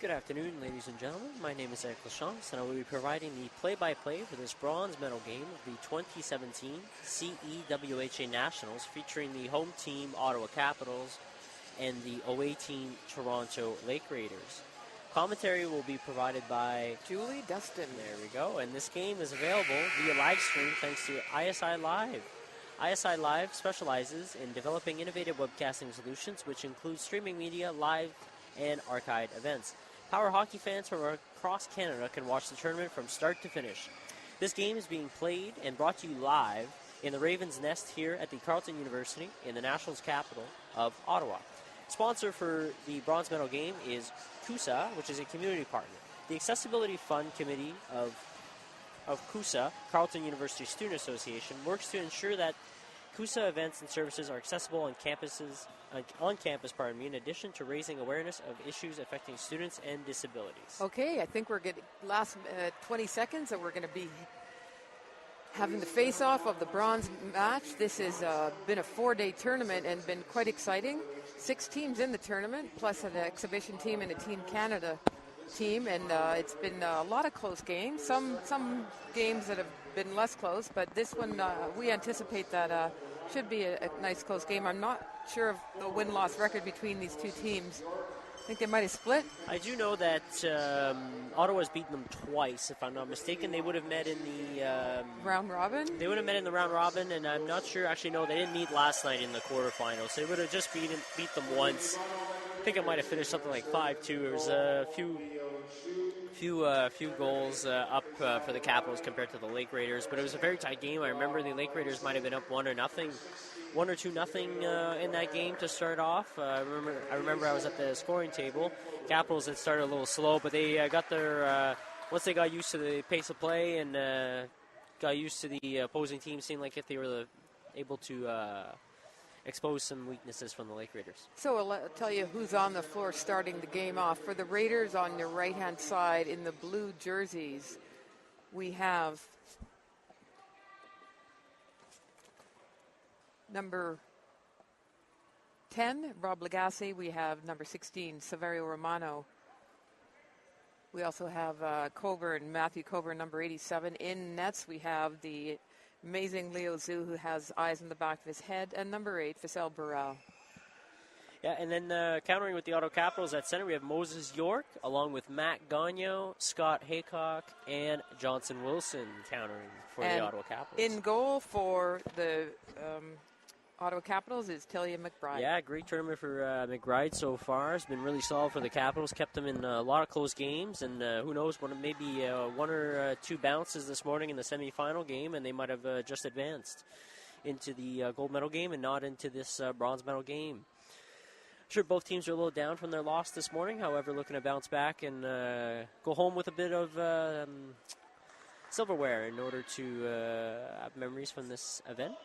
Good afternoon, ladies and gentlemen. My name is Eric Lachance, and I will be providing the play-by-play for this bronze medal game of the 2017 CEWHA Nationals, featuring the home team Ottawa Capitals and the away team Toronto Lake Raiders. Commentary will be provided by Julie Dustin. There we go. And this game is available via live stream thanks to ISI Live. ISI Live specializes in developing innovative webcasting solutions, which include streaming media, live, and archived events. Power hockey fans from across Canada can watch the tournament from start to finish. This game is being played and brought to you live in the Raven's Nest here at the Carleton University in the Nationals capital of Ottawa. Sponsor for the bronze medal game is CUSA, which is a community partner. The Accessibility Fund Committee of CUSA, Carleton University Student Association, works to ensure that CUSA events and services are accessible on campus, in addition to raising awareness of issues affecting students and disabilities. Okay, I think we're getting last 20 seconds and we're going to be having the face-off of the bronze match. This has been a 4-day tournament and been quite exciting. 6 teams in the tournament, plus an exhibition team and a Team Canada team, and it's been a lot of close games. Some games that have been less close, but this one we anticipate that should be a nice close game. I'm not sure of the win-loss record between these two teams. I think they might have split. I do know that Ottawa's beaten them twice, if I'm not mistaken. They would have met in the round robin. They would have met in the round robin, and I'm not sure. Actually, no, they didn't meet last night in the quarterfinals. So they would have just beat them once. I think it might have finished something like 5-2. There was a few goals up for the Capitals compared to the Lake Raiders, but it was a very tight game. I remember the Lake Raiders might have been up 1 or 2-0 in that game to start off. I remember I was at the scoring table. Capitals had started a little slow, but they got their once they got used to the pace of play and got used to the opposing team, seemed like if they were able to expose some weaknesses from the Lake Raiders. So I'll tell you who's on the floor starting the game off. For the Raiders on your right-hand side in the blue jerseys, we have number 10, Rob Lagasse. We have number 16, Saverio Romano. We also have Matthew Coburn, number 87. In nets, we have the amazing Leo Zhu, who has eyes in the back of his head, and number 8, Faisal Burrell. Yeah, and then countering with the Ottawa Capitals at center, we have Moses York, along with Matt Gagnon, Scott Haycock, and Johnson Wilson countering for the Ottawa Capitals. In goal for the Ottawa Capitals is Talia McBride. Yeah, great tournament for McBride so far. It's been really solid for the Capitals. Kept them in a lot of close games, and who knows, maybe 1 or 2 bounces this morning in the semifinal game, and they might have just advanced into the gold medal game and not into this bronze medal game. I'm sure both teams are a little down from their loss this morning. However, looking to bounce back and go home with a bit of silverware in order to have memories from this event.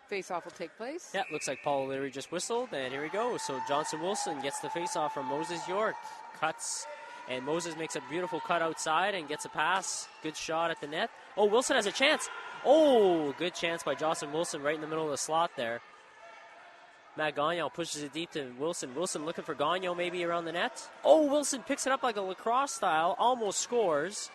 Face-off will take place. Yeah, looks like Paul O'Leary just whistled, and here we go. So Johnson Wilson gets the face-off from Moses York. Cuts, and Moses makes a beautiful cut outside and gets a pass. Good shot at the net. Oh, Wilson has a chance. Oh, good chance by Johnson Wilson right in the middle of the slot there. Matt Gagnon pushes it deep to Wilson. Wilson looking for Gagnon maybe around the net. Oh, Wilson picks it up like a lacrosse style, almost scores.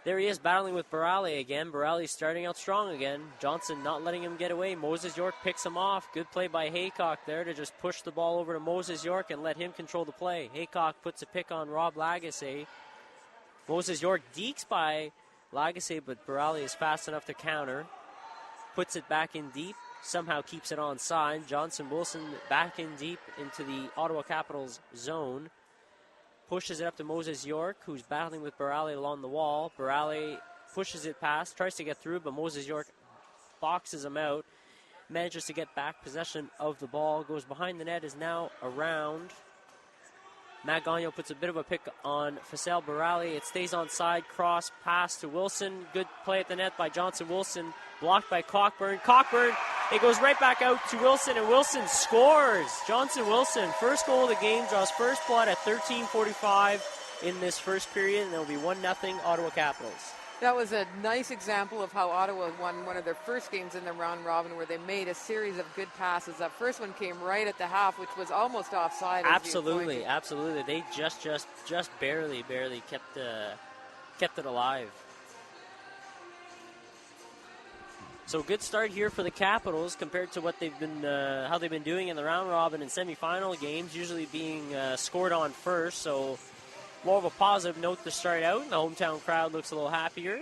There he is battling with Barali again. Barali starting out strong again. Johnson not letting him get away. Moses York picks him off. Good play by Haycock there to just push the ball over to Moses York and let him control the play. Haycock puts a pick on Rob Lagasse. Moses York dekes by Lagasse, but Barali is fast enough to counter. Puts it back in deep. Somehow keeps it onside. Johnson Wilson back in deep into the Ottawa Capitals zone. Pushes it up to Moses York, who's battling with Barali along the wall. Barali pushes it past, tries to get through, but Moses York boxes him out. Manages to get back possession of the ball. Goes behind the net, is now around. Matt Gagnon puts a bit of a pick on Faisal Barali. It stays on side, cross, pass to Wilson. Good play at the net by Johnson Wilson. Blocked by Cockburn. Cockburn, it goes right back out to Wilson, and Wilson scores. Johnson Wilson, first goal of the game, draws first blood at 13:45 in this first period, and it'll be 1-0 Ottawa Capitals. That was a nice example of how Ottawa won one of their first games in the round robin, where they made a series of good passes. That first one came right at the half, which was almost offside. Absolutely, absolutely. They just barely kept it alive. So good start here for the Capitals compared to what they've been, how they've been doing in the round robin and semifinal games, usually being scored on first. So more of a positive note to start out. The hometown crowd looks a little happier.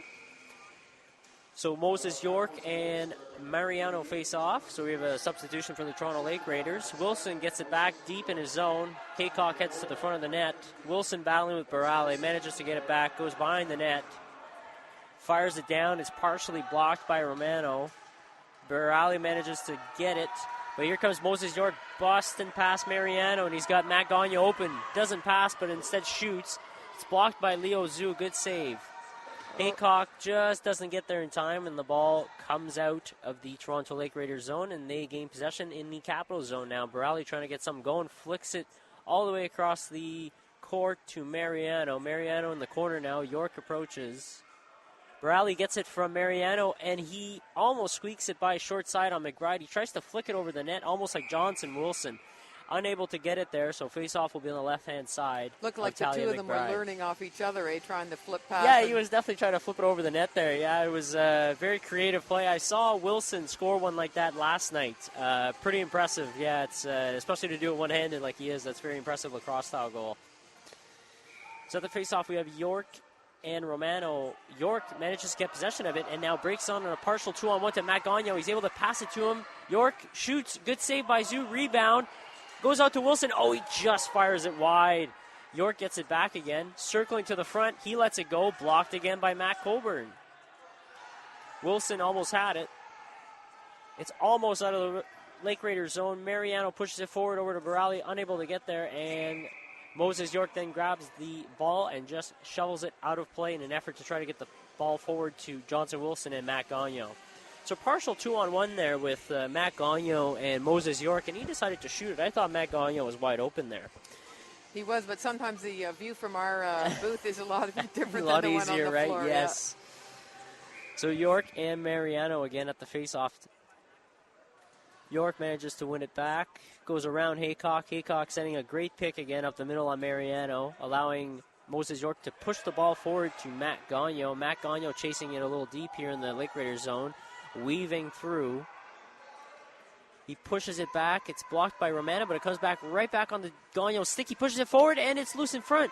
So Moses York and Mariano face off. So we have a substitution for the Toronto Lake Raiders. Wilson gets it back deep in his zone. Haycock heads to the front of the net. Wilson battling with Barale, manages to get it back, goes behind the net. Fires it down. It's partially blocked by Romano. Barale manages to get it. But here comes Moses York busting past Mariano, and he's got Matt Gagne open. Doesn't pass, but instead shoots. It's blocked by Leo Zhu. Good save. Haycock just doesn't get there in time, and the ball comes out of the Toronto Lake Raiders zone, and they gain possession in the Capitals zone now. Barale trying to get something going, flicks it all the way across the court to Mariano. Mariano in the corner now. York approaches. Barale gets it from Mariano, and he almost squeaks it by short side on McBride. He tries to flick it over the net, almost like Johnson Wilson. Unable to get it there, so face-off will be on the left-hand side. Looked like the two of them were learning off each other, trying to flip past. Yeah, he was definitely trying to flip it over the net there. Yeah, it was a very creative play. I saw Wilson score one like that last night. Pretty impressive. Yeah, it's especially to do it one-handed like he is. That's very impressive lacrosse-style goal. So at the face-off, we have York and Romano. York manages to get possession of it and now breaks on a partial 2-on-1 to Matt Gagnon. He's able to pass it to him. York shoots. Good save by Zhu. Rebound. Goes out to Wilson. Oh, he just fires it wide. York gets it back again. Circling to the front. He lets it go. Blocked again by Matt Coburn. Wilson almost had it. It's almost out of the Lake Raiders zone. Mariano pushes it forward over to Barale. Unable to get there. And Moses York then grabs the ball and just shovels it out of play in an effort to try to get the ball forward to Johnson Wilson and Matt Gagnon. So partial 2-on-1 there with Matt Gagnon and Moses York, and he decided to shoot it. I thought Matt Gagnon was wide open there. He was, but sometimes the view from our booth is a lot different a lot than the easier, one on the right? floor. Yes. Yeah. So York and Mariano again at the face-off. York manages to win it back. Goes around Haycock. Haycock sending a great pick again up the middle on Mariano, allowing Moses York to push the ball forward to Matt Gagnon. Matt Gagnon chasing it a little deep here in the Lake Raiders zone. Weaving through. He pushes it back. It's blocked by Romano, but it comes back right back on the Gagnon stick. He pushes it forward, and it's loose in front.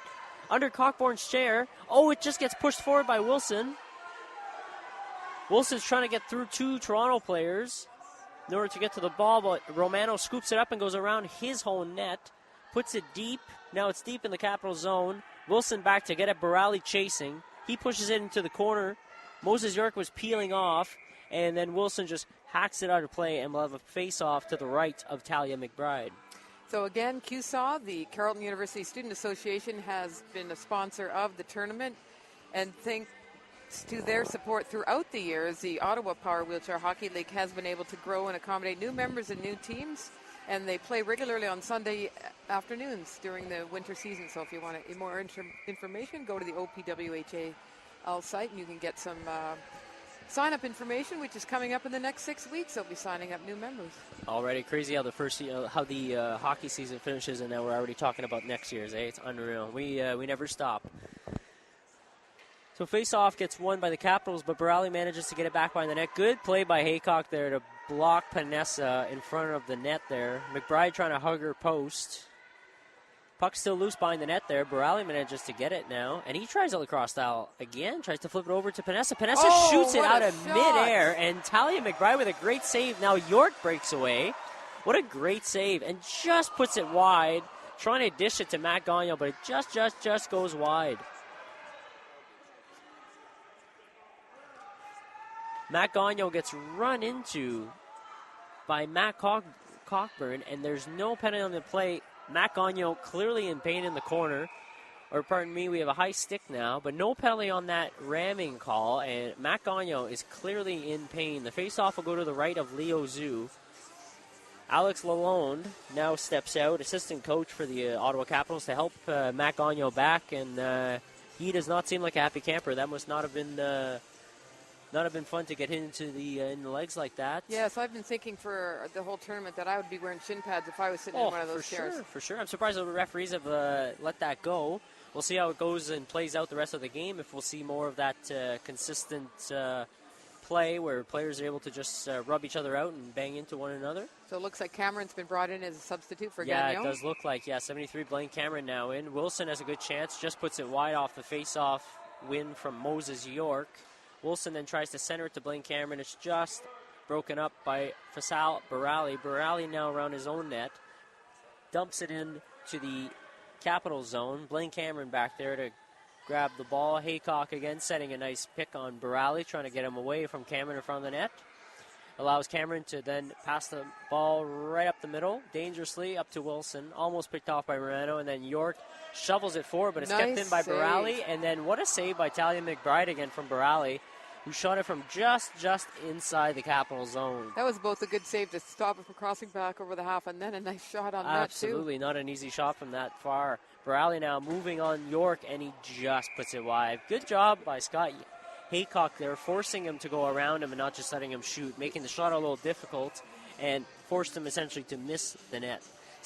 Under Cockborn's chair. Oh, it just gets pushed forward by Wilson. Wilson's trying to get through two Toronto players in order to get to the ball, but Romano scoops it up and goes around his own net. Puts it deep. Now it's deep in the Capital zone. Wilson back to get it. Barale chasing. He pushes it into the corner. Moses York was peeling off. And then Wilson just hacks it out of play, and we'll have a face-off to the right of Talia McBride. So again, QSAW, the Carleton University Student Association, has been a sponsor of the tournament. And thanks to their support throughout the years, the Ottawa Power Wheelchair Hockey League has been able to grow and accommodate new members and new teams. And they play regularly on Sunday afternoons during the winter season. So if you want more information, go to the OPWHAL site, and you can get some sign-up information, which is coming up in the next 6 weeks. They'll be signing up new members. Already crazy how the hockey season finishes, and now we're already talking about next year's. It's unreal. We never stop. So face-off gets won by the Capitals, but Barale manages to get it back behind the net. Good play by Haycock there to block Panessa in front of the net there. McBride trying to hug her post. Puck still loose behind the net there. Barale manages to get it now. And he tries a lacrosse style again. Tries to flip it over to Panessa. Panessa shoots it out of midair. And Talia McBride with a great save. Now York breaks away. What a great save. And just puts it wide. Trying to dish it to Matt Gagnon, but it just goes wide. Matt Gagnon gets run into by Matt Cockburn. And there's no penalty on the play. Matt Gagnon clearly in pain in the corner. Or pardon me, we have a high stick now, but no penalty on that ramming call, and Matt Gagnon is clearly in pain. The face-off will go to the right of Leo Zhu. Alex Lalonde now steps out, assistant coach for the Ottawa Capitals, to help Matt Gagnon back, and He does not seem like a happy camper. That must not have been fun to get hit into the in the legs like that. Yes, I've been thinking for the whole tournament that I would be wearing shin pads if I was sitting in one of those chairs. For sure. I'm surprised the referees have let that go. We'll see how it goes and plays out the rest of the game, if we'll see more of that consistent play where players are able to just rub each other out and bang into one another. So it looks like Cameron's been brought in as a substitute for Yeah, Gagnon. it does look like. Yeah, 73, Blaine Cameron now in. Wilson has a good chance, just puts it wide off the face-off win from Moses York. Wilson then tries to center it to Blaine Cameron. It's just broken up by Fasal Barali. Barali now around his own net. Dumps it in to the Capital zone. Blaine Cameron back there to grab the ball. Haycock again setting a nice pick on Barali, trying to get him away from Cameron in front of the net. Allows Cameron to then pass the ball right up the middle, dangerously up to Wilson. Almost picked off by Moreno, and then York shovels it forward, but it's kept in by Barali. And then what a save by Talia McBride again from Barali, who shot it from just inside the Capital zone. That was both a good save to stop it from crossing back over the half, and then a nice shot on net, too. Absolutely, not an easy shot from that far. Barali now moving on York, and he just puts it wide. Good job by Scott Haycock there, forcing him to go around him and not just letting him shoot, making the shot a little difficult, and forced him essentially to miss the net.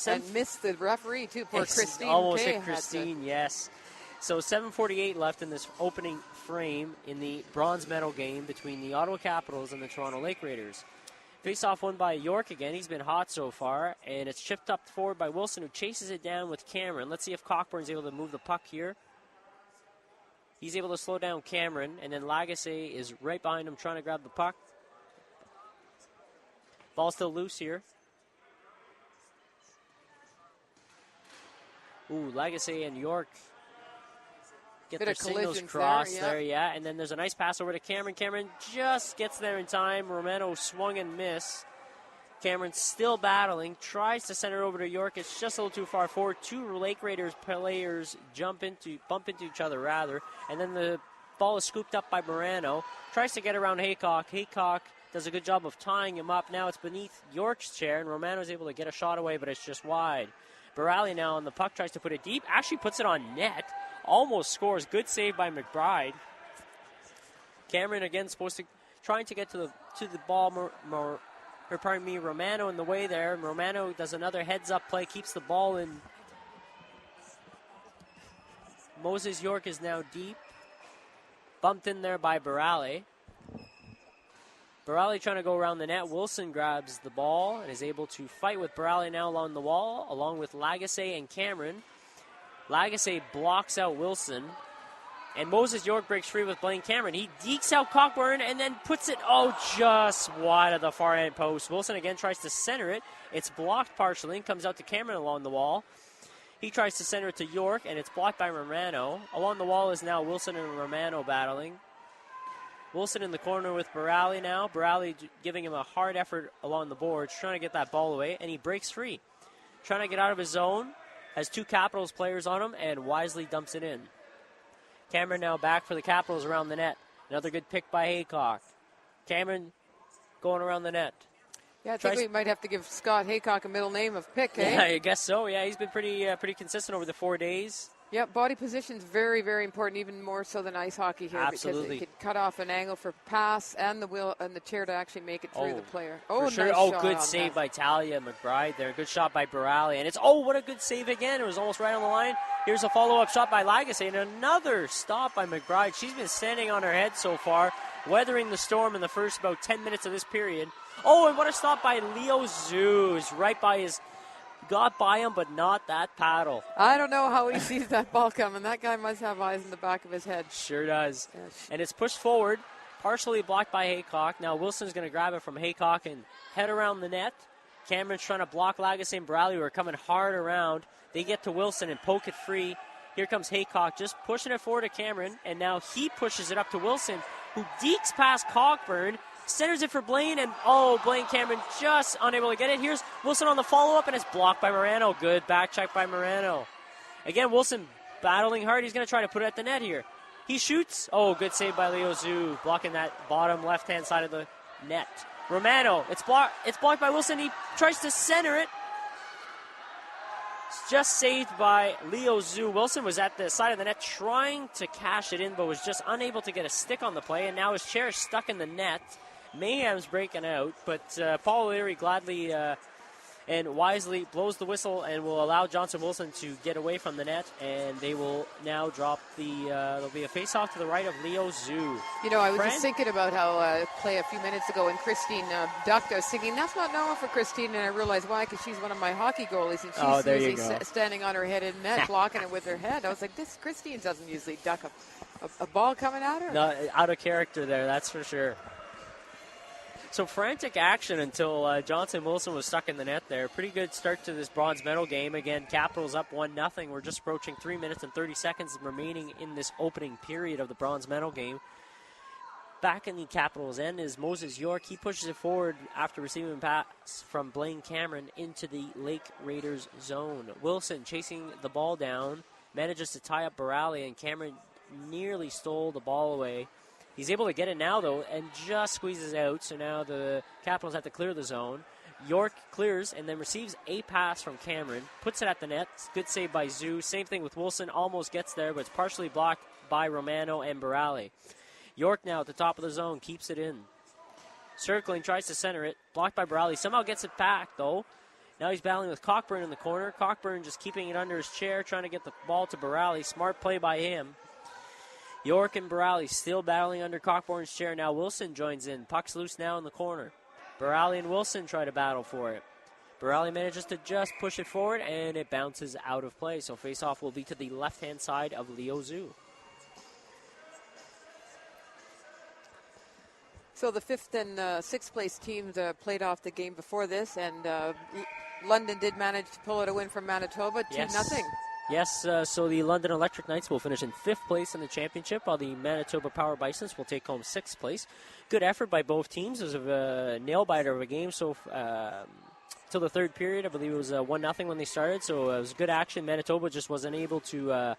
And missed the referee, too. Poor Christine. Almost hit Christine, yes. So 7:48 left in this opening frame in the bronze medal game between the Ottawa Capitals and the Toronto Lake Raiders. Face-off won by York again. He's been hot so far, and it's chipped up forward by Wilson, who chases it down with Cameron. Let's see if Cockburn's able to move the puck here. He's able to slow down Cameron, and then Lagasse is right behind him trying to grab the puck. Ball still loose here. Ooh, Lagasse and York get their signals crossed there, yeah. And then there's a nice pass over to Cameron. Cameron just gets there in time. Romano swung and missed. Cameron still battling, tries to send it over to York. It's just a little too far forward. Two Lake Raiders players bump into each other, rather. And then the ball is scooped up by Morano. Tries to get around Haycock. Haycock does a good job of tying him up. Now it's beneath York's chair, and Romano's able to get a shot away, but it's just wide. Barali now on the puck, tries to put it deep. Actually puts it on net. Almost scores. Good save by McBride. Cameron again trying to get to the ball. Romano in the way there. Romano does another heads-up play, keeps the ball in. Moses York is now deep. Bumped in there by Barali. Barali trying to go around the net. Wilson grabs the ball and is able to fight with Barali now along the wall, along with Lagasse and Cameron. Lagasse blocks out Wilson. And Moses York breaks free with Blaine Cameron. He dekes out Cockburn and then puts it, just wide of the far end post. Wilson again tries to center it. It's blocked partially and comes out to Cameron along the wall. He tries to center it to York, and it's blocked by Romano. Along the wall is now Wilson and Romano battling. Wilson in the corner with Barali now. Barali giving him a hard effort along the boards, trying to get that ball away, and he breaks free. Trying to get out of his zone, has two Capitals players on him, and wisely dumps it in. Cameron now back for the Capitals around the net. Another good pick by Haycock. Cameron going around the net. Yeah, I think we might have to give Scott Haycock a middle name of Pick, eh? Yeah, I guess so. Yeah, he's been pretty consistent over the 4 days. Yep, body position's very, very important, even more so than ice hockey here. Absolutely. Because it can cut off an angle for pass and the wheel and the chair to actually make it through the player. For sure. Nice Good save by Talia McBride there. Good shot by Barali. And it's, what a good save again. It was almost right on the line. Here's a follow-up shot by Lagasse and another stop by McBride. She's been standing on her head so far, weathering the storm in the first about 10 minutes of this period. And what a stop by Leo Zeus. Right by his... Got by him, but not that paddle. I don't know how he sees that ball coming. That guy must have eyes in the back of his head. Sure does. Yes. And it's pushed forward, partially blocked by Haycock. Now Wilson's going to grab it from Haycock and head around the net. Cameron's trying to block Lagasse and Barali, who are coming hard around. They get to Wilson and poke it free. Here comes Haycock, just pushing it forward to Cameron, and now he pushes it up to Wilson, who dekes past Cockburn. Centers it for Blaine, and Blaine Cameron just unable to get it. Here's Wilson on the follow-up, and it's blocked by Morano. Good back check by Morano. Again, Wilson battling hard. He's going to try to put it at the net here. He shoots. Good save by Leo Zhu, blocking that bottom left-hand side of the net. Romano, it's blocked by Wilson. He tries to center it. It's just saved by Leo Zhu. Wilson was at the side of the net trying to cash it in, but was just unable to get a stick on the play, and now his chair is stuck in the net. Mayhem's breaking out, but Paul O'Leary gladly and wisely blows the whistle and will allow Johnson Wilson to get away from the net, and they will now drop there'll be a face-off to the right of Leo Zhu. You know, I was just thinking about how play a few minutes ago when Christine ducked. I was thinking, that's not normal for Christine, and I realized why, because she's one of my hockey goalies, and she's usually standing on her head in net, blocking it with her head. I was like, Christine doesn't usually duck a ball coming at her. No, out of character there, that's for sure. So frantic action until Johnson Wilson was stuck in the net there. Pretty good start to this bronze medal game. Again, Capitals up 1-0. We're just approaching 3 minutes and 30 seconds remaining in this opening period of the bronze medal game. Back in the Capitals' end is Moses York. He pushes it forward after receiving a pass from Blaine Cameron into the Lake Raiders zone. Wilson chasing the ball down, manages to tie up Barali, and Cameron nearly stole the ball away. He's able to get it now, though, and just squeezes out. So now the Capitals have to clear the zone. York clears and then receives a pass from Cameron. Puts it at the net. Good save by Zhu. Same thing with Wilson. Almost gets there, but it's partially blocked by Romano and Barali. York now at the top of the zone. Keeps it in. Circling, tries to center it. Blocked by Barali. Somehow gets it back, though. Now he's battling with Cockburn in the corner. Cockburn just keeping it under his chair, trying to get the ball to Barali. Smart play by him. York and Barali still battling under Cockburn's chair. Now Wilson joins in. Puck's loose now in the corner. Barali and Wilson try to battle for it. Barali manages to just push it forward, and it bounces out of play. So face-off will be to the left-hand side of Leo Zhu. So the 5th and 6th place teams played off the game before this, and London did manage to pull out a win from Manitoba, 2-0. Yes, so the London Electric Knights will finish in 5th place in the championship, while the Manitoba Power Bisons will take home 6th place. Good effort by both teams. It was a nail-biter of a game so till the third period. I believe it was 1-0 when they started, so it was good action. Manitoba just wasn't able to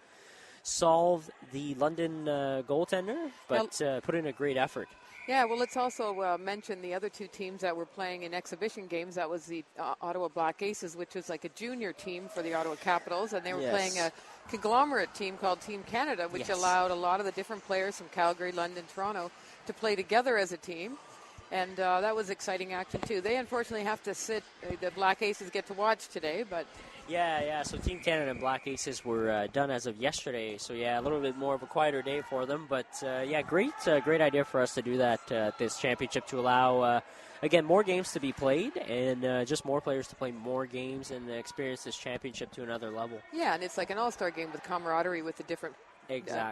solve the London goaltender, but put in a great effort. Yeah, well, let's also mention the other two teams that were playing in exhibition games. That was the Ottawa Black Aces, which was like a junior team for the Ottawa Capitals, and they were playing a conglomerate team called Team Canada, which allowed a lot of the different players from Calgary, London, Toronto to play together as a team. And that was exciting action, too. They unfortunately have to sit. The Black Aces get to watch today, but... Yeah, so Team Canada and Black Aces were done as of yesterday. So, a little bit more of a quieter day for them. But, great idea for us to do that at this championship to allow, again, more games to be played and just more players to play more games and experience this championship to another level. Yeah, and it's like an all-star game with camaraderie with the different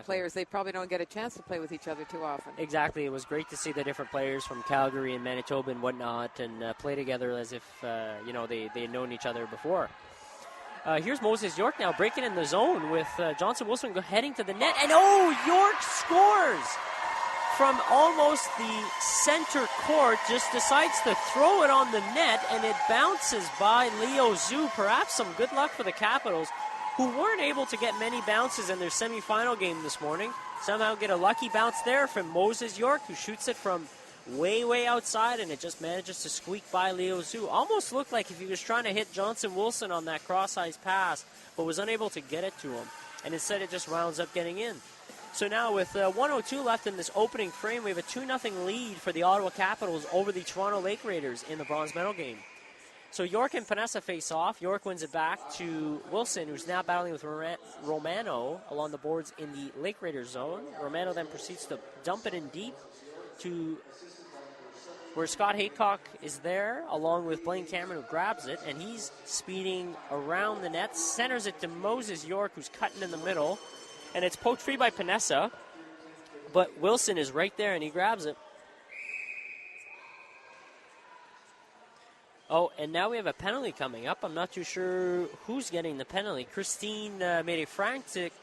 players. They probably don't get a chance to play with each other too often. Exactly. It was great to see the different players from Calgary and Manitoba and whatnot and play together as if, they had known each other before. Here's Moses York now breaking in the zone with Johnson Wilson heading to the net. And, York scores from almost the center court. Just decides to throw it on the net, and it bounces by Leo Zhu. Perhaps some good luck for the Capitals, who weren't able to get many bounces in their semifinal game this morning. Somehow get a lucky bounce there from Moses York, who shoots it from way outside, and it just manages to squeak by Leo Zhu. Almost looked like if he was trying to hit Johnson Wilson on that cross-ice pass, but was unable to get it to him. And instead it just rounds up getting in. So now with 1:02 left in this opening frame, we have a 2-0 lead for the Ottawa Capitals over the Toronto Lake Raiders in the bronze medal game. So York and Panessa face off. York wins it back to Wilson, who's now battling with Romano along the boards in the Lake Raiders zone. Romano then proceeds to dump it in deep to where Scott Haycock is there, along with Blaine Cameron, who grabs it, and he's speeding around the net, centers it to Moses York, who's cutting in the middle, and it's poked free by Panessa, but Wilson is right there, and he grabs it. Oh, and now we have a penalty coming up. I'm not too sure who's getting the penalty. Christine made a frantic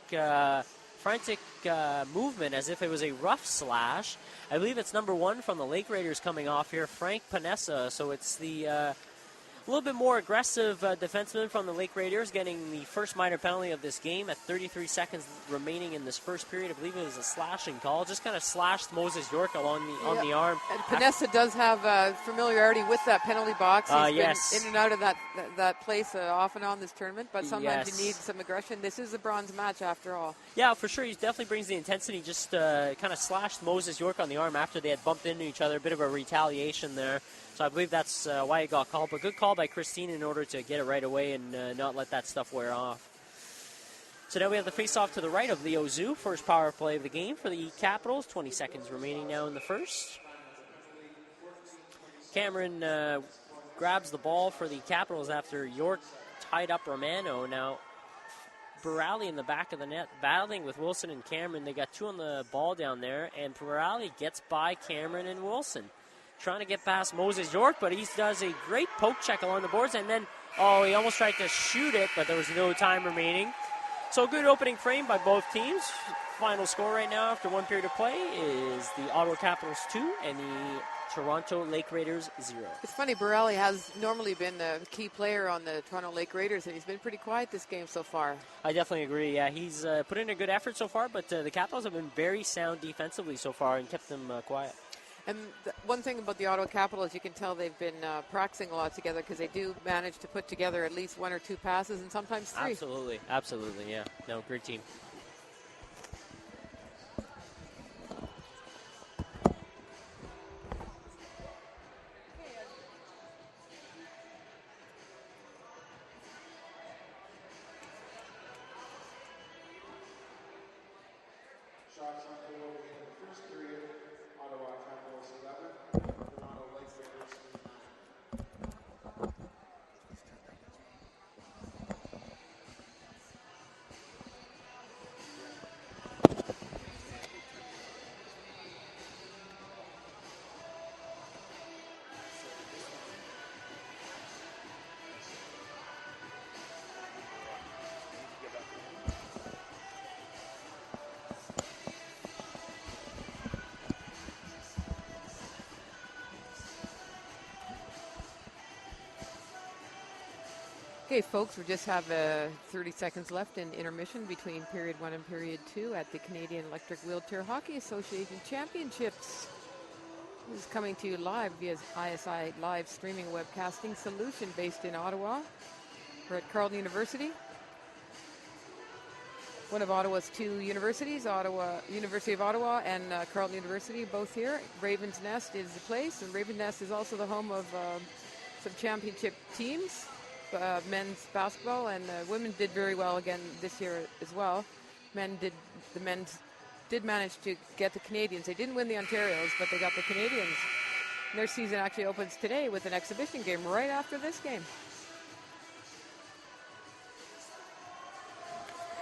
movement as if it was a rough slash. I believe it's number 1 from the Lake Raiders coming off here, Frank Panessa. So it's the little bit more aggressive defenseman from the Lake Raiders, getting the first minor penalty of this game at 33 seconds remaining in this first period. I believe it was a slashing call. Just kind of slashed Moses York on the arm. And Panessa does have familiarity with that penalty box. He's been in and out of that place off and on this tournament, but sometimes you need some aggression. This is a bronze match after all. Yeah, for sure. He definitely brings the intensity. Just kind of slashed Moses York on the arm after they had bumped into each other. A bit of a retaliation there. So I believe that's why it got called. But good call by Christine in order to get it right away and not let that stuff wear off. So now we have the face-off to the right of Leo Zhu. First power play of the game for the Capitals. 20 seconds remaining now in the first. Cameron grabs the ball for the Capitals after York tied up Romano. Now, Barali in the back of the net battling with Wilson and Cameron. They got two on the ball down there, and Barali gets by Cameron and Wilson. Trying to get past Moses York, but he does a great poke check along the boards, and then, he almost tried to shoot it, but there was no time remaining. So good opening frame by both teams. Final score right now after one period of play is the Ottawa Capitals 2 and the Toronto Lake Raiders 0. It's funny, Borelli has normally been the key player on the Toronto Lake Raiders, and he's been pretty quiet this game so far. I definitely agree. Yeah, he's put in a good effort so far, but the Capitals have been very sound defensively so far and kept them quiet. And one thing about the Ottawa Capitals, you can tell they've been practicing a lot together because they do manage to put together at least one or two passes and sometimes three. Absolutely, yeah. No, great team. Shots on goal in the first period. Ottawa Capitals 11, Toronto Lake Raiders 9. Okay, folks, we just have 30 seconds left in intermission between period 1 and period 2 at the Canadian Electric Wheelchair Hockey Association Championships. This is coming to you live via ISI live streaming webcasting solution based in Ottawa. We're at Carleton University, one of Ottawa's two universities, University of Ottawa and Carleton University, both here. Raven's Nest is the place, and Raven's Nest is also the home of some championship teams. Men's basketball, and women did very well again this year as well. The men's did manage to get the Canadians. They didn't win the Ontarios, but they got the Canadians. And their season actually opens today with an exhibition game right after this game.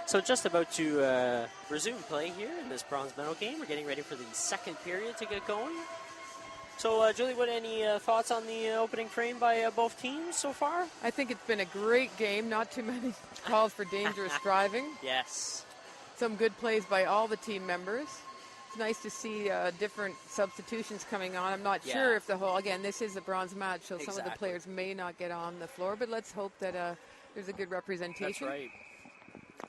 So just about to resume play here in this bronze medal game. We're getting ready for the second period to get going. So, Julie, any thoughts on the opening frame by both teams so far? I think it's been a great game. Not too many calls for dangerous driving. Yes. Some good plays by all the team members. It's nice to see different substitutions coming on. I'm not sure if this is a bronze match, so some of the players may not get on the floor, but let's hope that there's a good representation. That's right.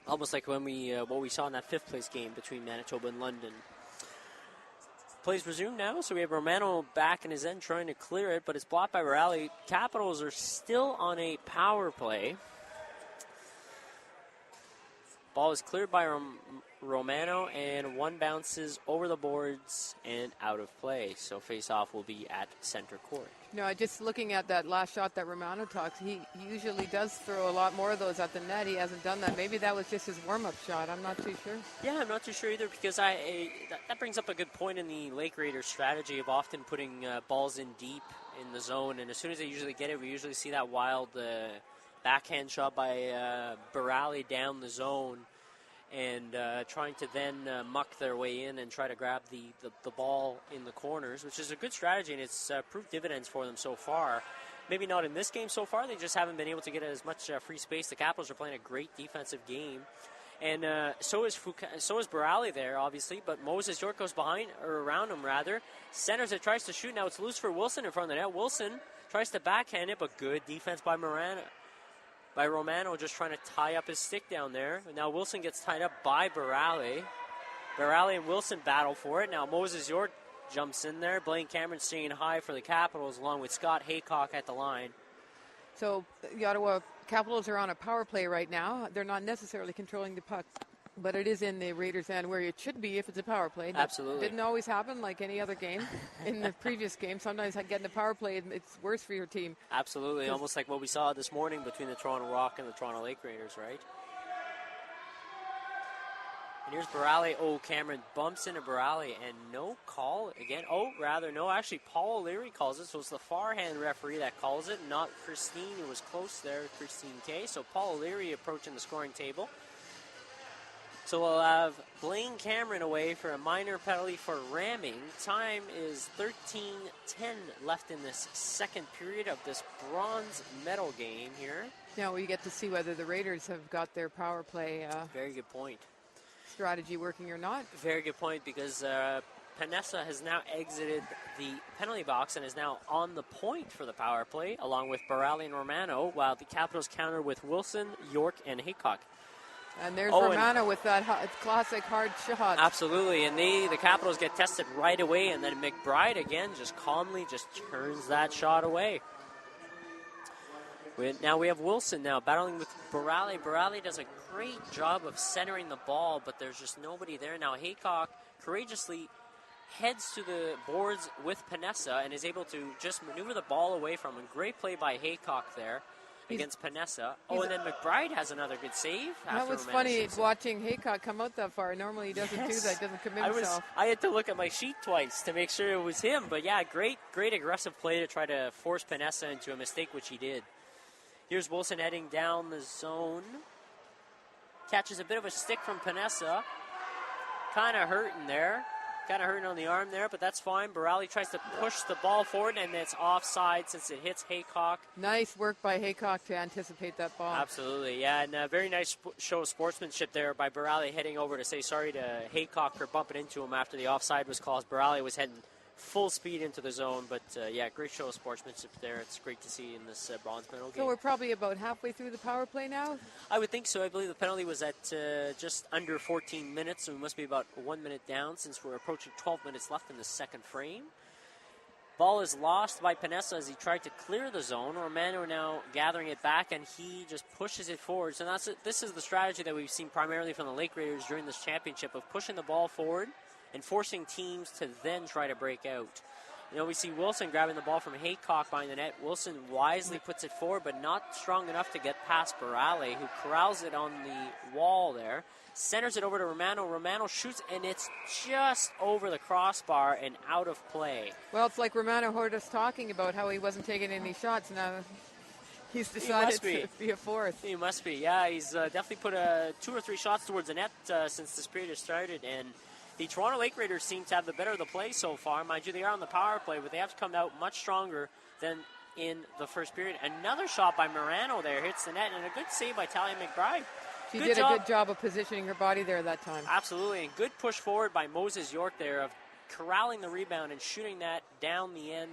Almost like when what we saw in that fifth place game between Manitoba and London. Plays resume now, so we have Romano back in his end trying to clear it, but it's blocked by Barali. Capitals are still on a power play. Ball is cleared by Romano, and one bounces over the boards and out of play. So face-off will be at center court. No, just looking at that last shot that Romano talks, he usually does throw a lot more of those at the net. He hasn't done that. Maybe that was just his warm-up shot. I'm not too sure. Yeah, I'm not too sure either, because that brings up a good point in the Lake Raiders' strategy of often putting balls in deep in the zone, and as soon as they usually get it, we usually see that wild backhand shot by Barali down the zone, and trying to then muck their way in and try to grab the ball in the corners, which is a good strategy, and it's proved dividends for them so far. Maybe not in this game so far. They just haven't been able to get as much free space. The Capitals are playing a great defensive game. And so is Barali there, obviously, but Moses York goes behind, or around him, rather. Centers it, tries to shoot. Now it's loose for Wilson in front of the net. Wilson Tries to backhand it, but good defense by Romano, just trying to tie up his stick down there. And now Wilson gets tied up by Barali. Barali and Wilson battle for it. Now Moses York jumps in there. Blaine Cameron staying high for the Capitals, along with Scott Haycock at the line. So the Ottawa Capitals are on a power play right now. They're not necessarily controlling the puck, but it is in the Raiders' end where it should be if it's a power play. That Absolutely. didn't always happen like any other game in the previous game. Sometimes getting a power play, it's worse for your team. Absolutely, almost like what we saw this morning between the Toronto Rock and the Toronto Lake Raiders, right? And here's Barali. Oh, Cameron bumps into Barali, and no call again. Oh, rather, no, actually, Paul O'Leary calls it, so it's the far-hand referee that calls it, not Christine, who was close there, Christine Kay. So Paul O'Leary approaching the scoring table. So we'll have Blaine Cameron away for a minor penalty for ramming. Time is 13:10 left in this second period of this bronze medal game here. Now we get to see whether the Raiders have got their power play Very good point. strategy working or not. Very good point, because Panessa has now exited the penalty box and is now on the point for the power play, along with Barali and Romano, while the Capitals counter with Wilson, York, and Haycock. And there's Romano with that classic hard shot. Absolutely, and the Capitals get tested right away, and then McBride again just calmly just turns that shot away. Now we have Wilson now battling with Barali. Barali does a great job of centering the ball, but there's just nobody there. Now Haycock courageously heads to the boards with Panessa and is able to just maneuver the ball away from him. Great play by Haycock there against Panessa. Oh, and then McBride has another good save. That was funny watching Haycock come out that far. Normally he doesn't do that, doesn't commit himself. I had to look at my sheet twice to make sure it was him. But yeah, great aggressive play to try to force Panessa into a mistake, which he did. Here's Wilson heading down the zone. Catches a bit of a stick from Panessa. Kind of hurting there. Kind of hurting on the arm there, but that's fine. Barali tries to push the ball forward, and it's offside since it hits Haycock. Nice work by Haycock to anticipate that ball. Absolutely, yeah, and a very nice show of sportsmanship there by Barali heading over to say sorry to Haycock for bumping into him after the offside was called. Barali was heading full speed into the zone, but yeah, great show of sportsmanship there. It's great to see in this bronze medal game. So we're probably about halfway through the power play now? I would think so. I believe the penalty was at just under 14 minutes, so we must be about 1 minute down since we're approaching 12 minutes left in the second frame. Ball is lost by Panessa as he tried to clear the zone. Romano now gathering it back, and he just pushes it forward. So this is the strategy that we've seen primarily from the Lake Raiders during this championship, of pushing the ball forward and forcing teams to then try to break out. You know, we see Wilson grabbing the ball from Haycock behind the net. Wilson wisely puts it forward, but not strong enough to get past Barali, who corrals it on the wall there. Centers it over to Romano. Romano shoots, and it's just over the crossbar and out of play. Well, it's like Romano heard us talking about how he wasn't taking any shots. Now he's decided to be a fourth. He must be, yeah. He's definitely put 2 or 3 shots towards the net since this period has started, and the Toronto Lake Raiders seem to have the better of the play so far. Mind you, they are on the power play, but they have to come out much stronger than in the first period. Another shot by Morano there hits the net, and a good save by Talia McBride. She did a good job of positioning her body there that time. Absolutely, and good push forward by Moses York there of corralling the rebound and shooting that down the end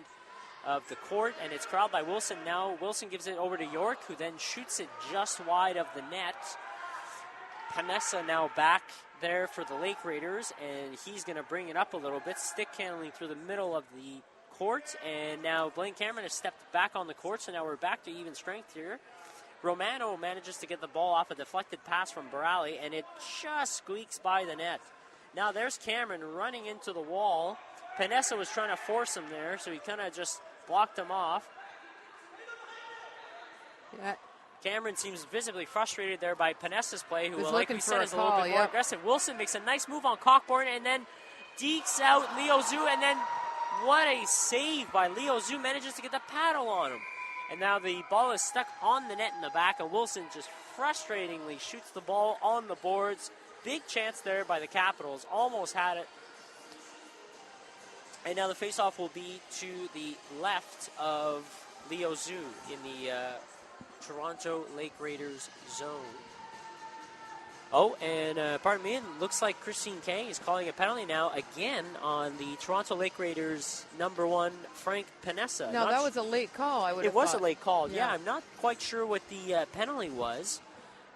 of the court, and it's corralled by Wilson. Now Wilson gives it over to York, who then shoots it just wide of the net. Panessa now back there for the Lake Raiders, and he's going to bring it up a little bit, stick handling through the middle of the court, and now Blaine Cameron has stepped back on the court, so now we're back to even strength here. Romano manages to get the ball off a deflected pass from Barali, and it just squeaks by the net. Now there's Cameron running into the wall. Panessa was trying to force him there, so he kind of just blocked him off. Yeah. Cameron seems visibly frustrated there by Panessa's play, who, like we said, is a little bit more aggressive. Wilson makes a nice move on Cockburn and then dekes out Leo Zhu, and then what a save by Leo Zhu, manages to get the paddle on him. And now the ball is stuck on the net in the back, and Wilson just frustratingly shoots the ball on the boards. Big chance there by the Capitals, almost had it. And now the faceoff will be to the left of Leo Zhu in the Toronto Lake Raiders zone. Oh, and pardon me, it looks like Christine Kang is calling a penalty now again on the Toronto Lake Raiders #1, Frank Panessa. Now, that was a late call, I would have It was thought. a late call, Yeah. yeah. I'm not quite sure what the penalty was.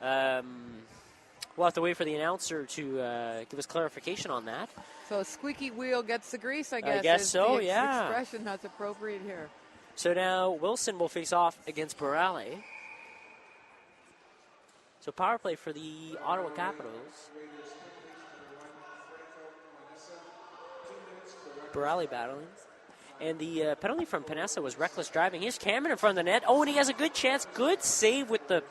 We'll have to wait for the announcer to give us clarification on that. So a squeaky wheel gets the grease, I guess. guess is so, the yeah. expression that's appropriate here. So now Wilson will face off against Borale. So power play for the Ottawa Capitals. Borale battling. And the penalty from Panessa was reckless driving. Here's Cameron in front of the net. Oh, and he has a good chance. Good save with the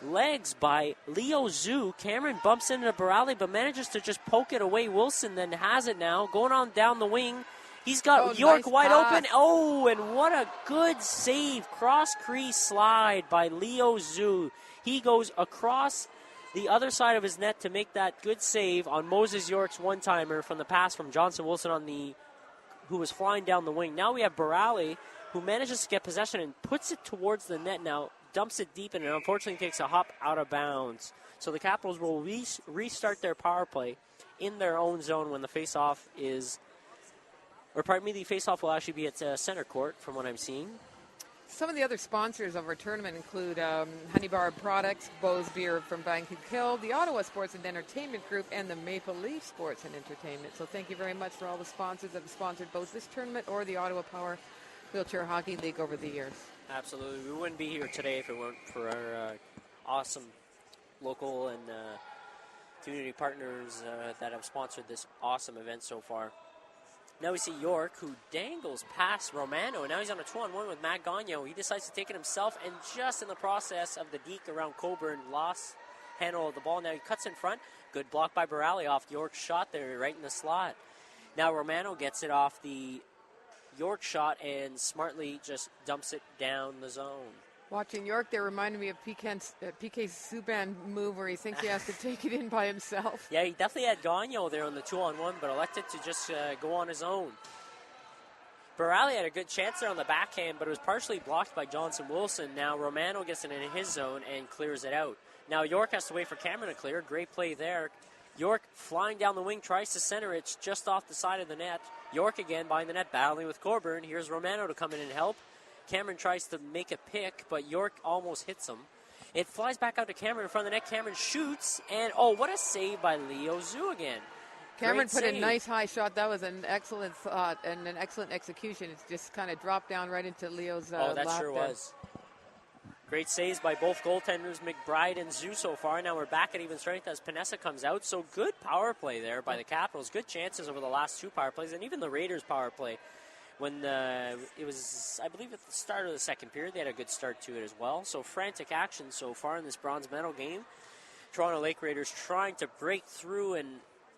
legs by Leo Zhu. Cameron bumps into Borale, but manages to just poke it away. Wilson then has it now. Going on down the wing. He's got York nice wide pass. open. Oh, and what a good save. Cross crease slide by Leo Zhu. He goes across the other side of his net to make that good save on Moses York's one-timer from the pass from Johnson Wilson who was flying down the wing. Now we have Borale, who manages to get possession and puts it towards the net now, dumps it deep, and it unfortunately takes a hop out of bounds. So the Capitals will restart their power play in their own zone when the face-off is, or pardon me, the face-off will actually be at center court from what I'm seeing. Some of the other sponsors of our tournament include Honey Bar Products, Bose Beer from Vancouver Hill, the Ottawa Sports and Entertainment Group, and the Maple Leaf Sports and Entertainment. So thank you very much for all the sponsors that have sponsored both this tournament or the Ottawa Power Wheelchair Hockey League over the years. Absolutely. We wouldn't be here today if it weren't for our awesome local and community partners that have sponsored this awesome event so far. Now we see York, who dangles past Romano. Now he's on a 2-on-1 with Matt Gagnon. He decides to take it himself, and just in the process of the deke around Coburn, lost handle of the ball. Now he cuts in front. Good block by Borale off York's shot there, right in the slot. Now Romano gets it off the York shot and smartly just dumps it down the zone. Watching York, they reminded me of PK Subban move where he thinks he has to take it in by himself. Yeah, he definitely had Gagnon there on the 2-on-1, but elected to just go on his own. Borale had a good chance there on the backhand, but it was partially blocked by Johnson Wilson. Now Romano gets it in his zone and clears it out. Now York has to wait for Cameron to clear. Great play there. York flying down the wing, tries to center it just off the side of the net. York again behind the net, battling with Coburn. Here's Romano to come in and help. Cameron tries to make a pick, but York almost hits him. It flies back out to Cameron in front of the net. Cameron shoots, and oh, what a save by Leo Zhu again. Cameron Great put save. a nice high shot. That was an excellent thought and an excellent execution. It's just kind of dropped down right into Leo's Oh, that lap sure there. was. Great saves by both goaltenders, McBride and Zhu so far. Now we're back at even strength as Panessa comes out. So good power play there by the Capitals. Good chances over the last two power plays, and even the Raiders' power play. When it was, I believe, at the start of the second period, they had a good start to it as well. So frantic action so far in this bronze medal game. Toronto Lake Raiders trying to break through and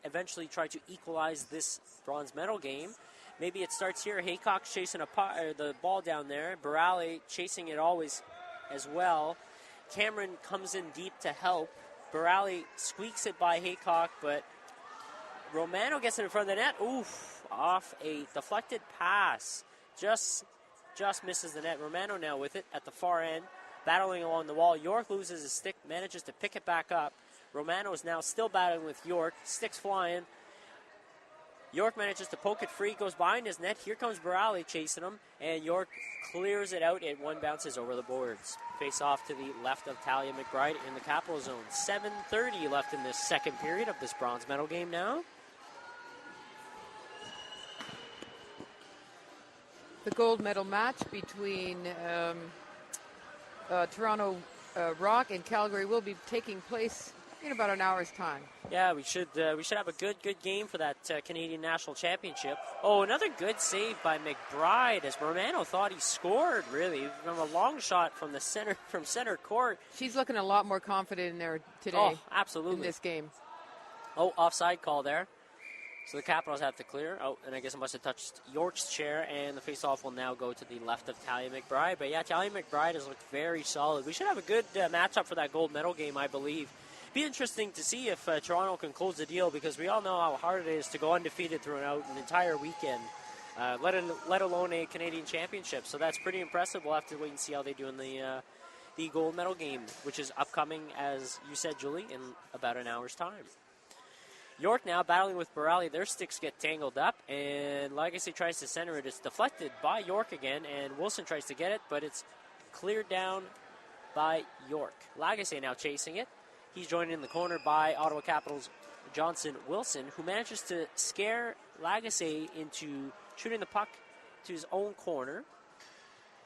eventually try to equalize this bronze medal game. Maybe it starts here. Haycock's chasing the ball down there. Borale chasing it always as well. Cameron comes in deep to help. Borale squeaks it by Haycock, but Romano gets it in front of the net. Oof. Off a deflected pass. Just misses the net. Romano now with it at the far end, battling along the wall. York loses his stick, manages to pick it back up. Romano is now still battling with York. Sticks flying. York manages to poke it free, goes behind his net. Here comes Borale chasing him, and York clears it out. It one bounces over the boards. Face off to the left of Talia McBride in the Capital Zone. 7:30 left in this second period of this bronze medal game now. The gold medal match between Toronto Rock and Calgary will be taking place in about an hour's time. Yeah, we should have a good game for that Canadian National Championship. Oh, another good save by McBride as Romano thought he scored, really, from a long shot from center court. She's looking a lot more confident in there today. Oh, absolutely. In this game. Oh, offside call there. So the Capitals have to clear. Oh, and I guess it must have touched York's chair, and the faceoff will now go to the left of Talia McBride. But yeah, Talia McBride has looked very solid. We should have a good matchup for that gold medal game, I believe. Be interesting to see if Toronto can close the deal, because we all know how hard it is to go undefeated throughout an entire weekend, let alone a Canadian championship. So that's pretty impressive. We'll have to wait and see how they do in the gold medal game, which is upcoming, as you said, Julie, in about an hour's time. York now battling with Borelli. Their sticks get tangled up, and Legacy tries to center it. It's deflected by York again, and Wilson tries to get it, but it's cleared down by York. Legacy now chasing it. He's joined in the corner by Ottawa Capitals Johnson Wilson, who manages to scare Legacy into shooting the puck to his own corner.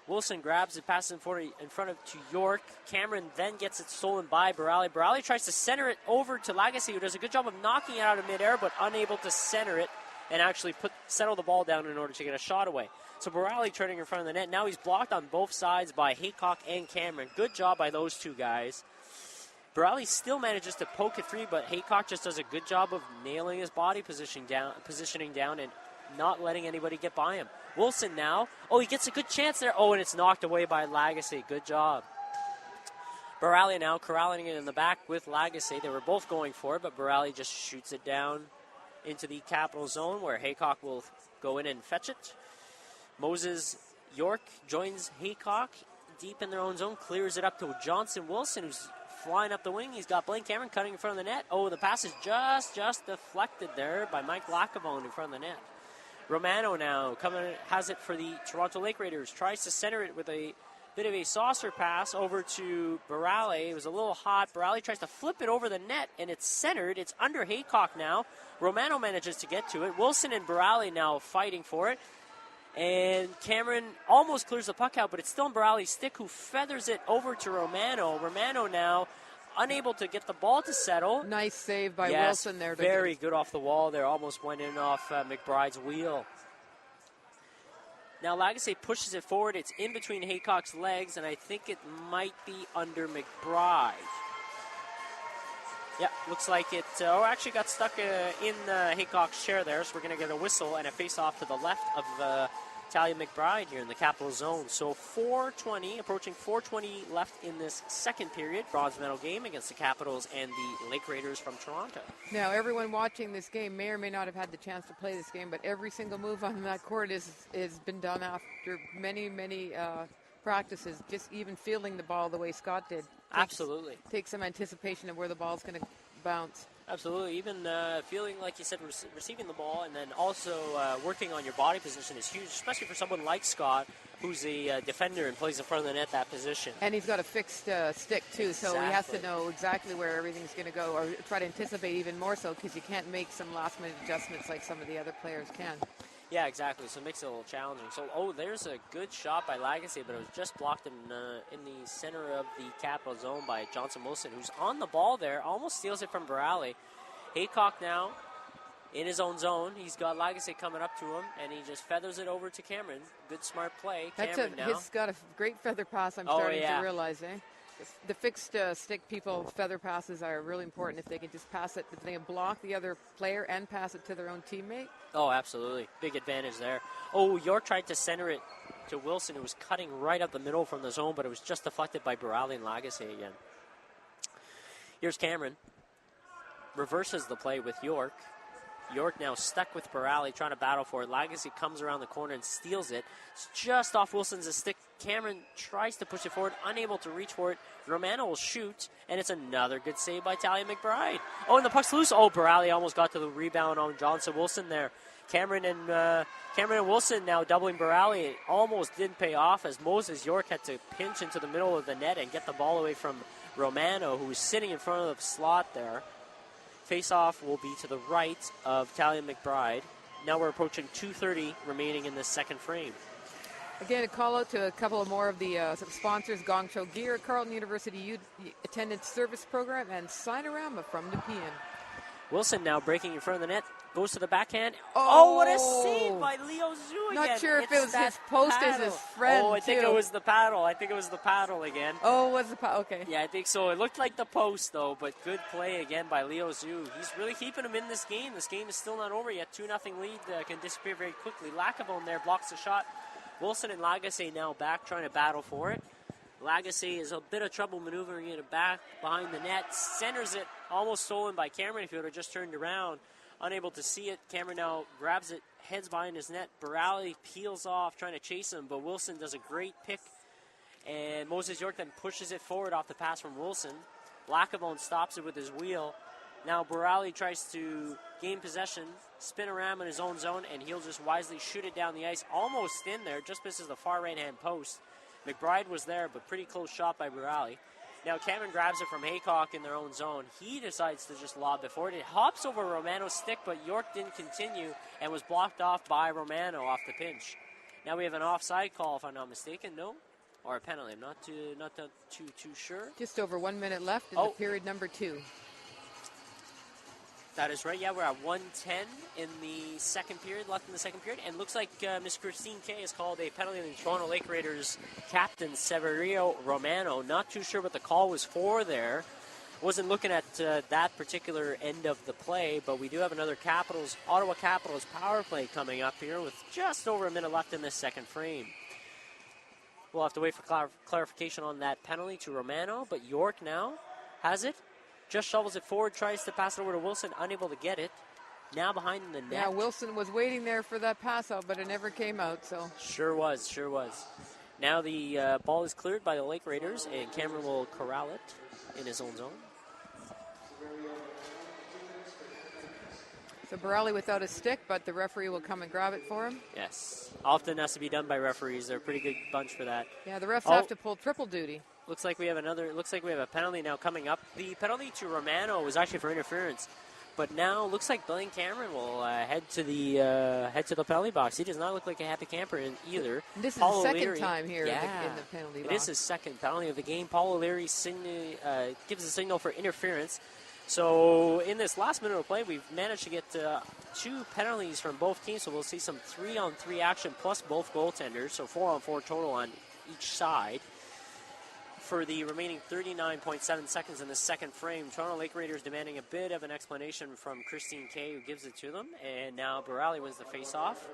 Wilson grabs it, passes in front of to York. Cameron then gets it stolen by Borelli. Borelli tries to center it over to Legacy, who does a good job of knocking it out of midair, but unable to center it and actually settle the ball down in order to get a shot away. So Borelli turning in front of the net. Now he's blocked on both sides by Haycock and Cameron. Good job by those two guys. Borelli still manages to poke it free, but Haycock just does a good job of nailing his body positioning down and not letting anybody get by him. Wilson now. Oh, he gets a good chance there. Oh, and it's knocked away by Legacy. Good job. Borelli now corralling it in the back with Legacy. They were both going for it, but Borelli just shoots it down into the Capital zone where Haycock will go in and fetch it. Moses York joins Haycock deep in their own zone, clears it up to Johnson Wilson, who's flying up the wing. He's got Blaine Cameron cutting in front of the net. Oh, the pass is just deflected there by Mike Lacavone in front of the net. Romano now has it for the Toronto Lake Raiders. Tries to center it with a bit of a saucer pass over to Borelli. It was a little hot. Borelli tries to flip it over the net, and it's centered. It's under Haycock now. Romano manages to get to it. Wilson and Borelli now fighting for it. And Cameron almost clears the puck out, but it's still in Borelli's stick, who feathers it over to Romano. Romano now unable to get the ball to settle. Nice save by Wilson there. Very good off the wall there. Almost went in off McBride's wheel. Now Legacy pushes it forward. It's in between Haycock's legs, and I think it might be under McBride. Yeah, looks like it actually got stuck in Haycock's chair there, so we're going to get a whistle and a face-off to the left of Talia McBride here in the Capital Zone. So 4:20, approaching 4:20 left in this second period. Bronze medal game against the Capitals and the Lake Raiders from Toronto. Now, everyone watching this game may or may not have had the chance to play this game, but every single move on that court is been done after many practices. Just even fielding the ball the way Scott did. Absolutely. Takes some anticipation of where the ball's going to bounce. Absolutely. Even feeling, like you said, receiving the ball and then also working on your body position is huge, especially for someone like Scott, who's a defender and plays in front of the net that position. And he's got a fixed stick, too, so he has to know exactly where everything's going to go, or try to anticipate even more so, because you can't make some last-minute adjustments like some of the other players can. Yeah, exactly. So it makes it a little challenging. So, there's a good shot by Legacy, but it was just blocked in the center of the Capital zone by Johnson Wilson, who's on the ball there, almost steals it from Borelli. Haycock now in his own zone. He's got Legacy coming up to him, and he just feathers it over to Cameron. Good, smart play. He's got a great feather pass, I'm starting to realize, eh? The fixed stick feather passes are really important if they can just pass it, if they can block the other player and pass it to their own teammate. Oh, absolutely. Big advantage there. Oh, York tried to center it to Wilson, who was cutting right up the middle from the zone, but it was just deflected by Borelli and Legacy again. Here's Cameron. Reverses the play with York. York now stuck with Borelli, trying to battle for it. Legacy comes around the corner and steals it. It's just off Wilson's stick. Cameron tries to push it forward, unable to reach for it. Romano will shoot, and it's another good save by Talia McBride. Oh, and the puck's loose. Oh, Borelli almost got to the rebound on Johnson Wilson there. Cameron and Wilson now doubling Borelli. It almost didn't pay off as Moses York had to pinch into the middle of the net and get the ball away from Romano, who was sitting in front of the slot there. Face-off will be to the right of Talia McBride. Now we're approaching 2:30 remaining in this second frame. Again, a call out to a couple of more of the sponsors: Gong Show Gear, Carleton University Youth Attendance Service Program, and Sinorama from Nepean. Wilson now breaking in front of the net, goes to the backhand. Oh, what a save by Leo Zhu again. Not sure if it was his post as his friend. Oh, I think it was the paddle. Again. Oh, was the paddle? Okay. Yeah, I think so. It looked like the post, though, but good play again by Leo Zhu. He's really keeping him in this game. This game is still not over yet. 2-0 lead can disappear very quickly. Lacavone there blocks the shot. Wilson and Legacy now back trying to battle for it. Legacy is a bit of trouble maneuvering it back behind the net. Centers it, almost stolen by Cameron if he would have just turned around. Unable to see it. Cameron now grabs it, heads behind his net. Borelli peels off, trying to chase him, but Wilson does a great pick And Moses York then pushes it forward off the pass from Wilson. Lacavone stops it with his wheel. Now Borali tries to gain possession, spin around in his own zone, and he'll just wisely shoot it down the ice, almost in there, just misses the far right-hand post. McBride was there, but pretty close shot by Borali. Now Cameron grabs it from Haycock in their own zone. He decides to just lob it forward. It hops over Romano's stick, but York didn't continue and was blocked off by Romano off the pinch. Now we have an offside call, if I'm not mistaken, no? Or a penalty, I'm not too sure. Just over 1 minute left in the period number 2. That is right. Yeah, we're at 1:10 in the second period, left in the second period. And looks like Miss Christine Kay has called a penalty on the Toronto Lake Raiders captain, Severio Romano. Not too sure what the call was for there. Wasn't looking at that particular end of the play, but we do have another Ottawa Capitals power play coming up here with just over a minute left in this second frame. We'll have to wait for clarification on that penalty to Romano, but York now has it. Just shovels it forward, tries to pass it over to Wilson, unable to get it. Now behind the net. Yeah, Wilson was waiting there for that pass out, but it never came out. So Sure was. Now the ball is cleared by the Lake Raiders, and Cameron will corral it in his own zone. So Borali without a stick, but the referee will come and grab it for him. Yes. Often has to be done by referees. They're a pretty good bunch for that. Yeah, the refs have to pull triple duty. Looks like we have a penalty now coming up. The penalty to Romano was actually for interference, but now looks like Blaine Cameron will head to the penalty box. He does not look like a happy camper either. This is Paul the second O'Leary, time here in the penalty box. It is his second penalty of the game. Paul O'Leary gives a signal for interference. So in this last minute of play, we've managed to get 2 penalties from both teams. So we'll see some 3-on-3 action plus both goaltenders. So 4-on-4 total on each side. For the remaining 39.7 seconds in the second frame, Toronto Lake Raiders demanding a bit of an explanation from Christine Kay, who gives it to them. And now Borali wins the face-off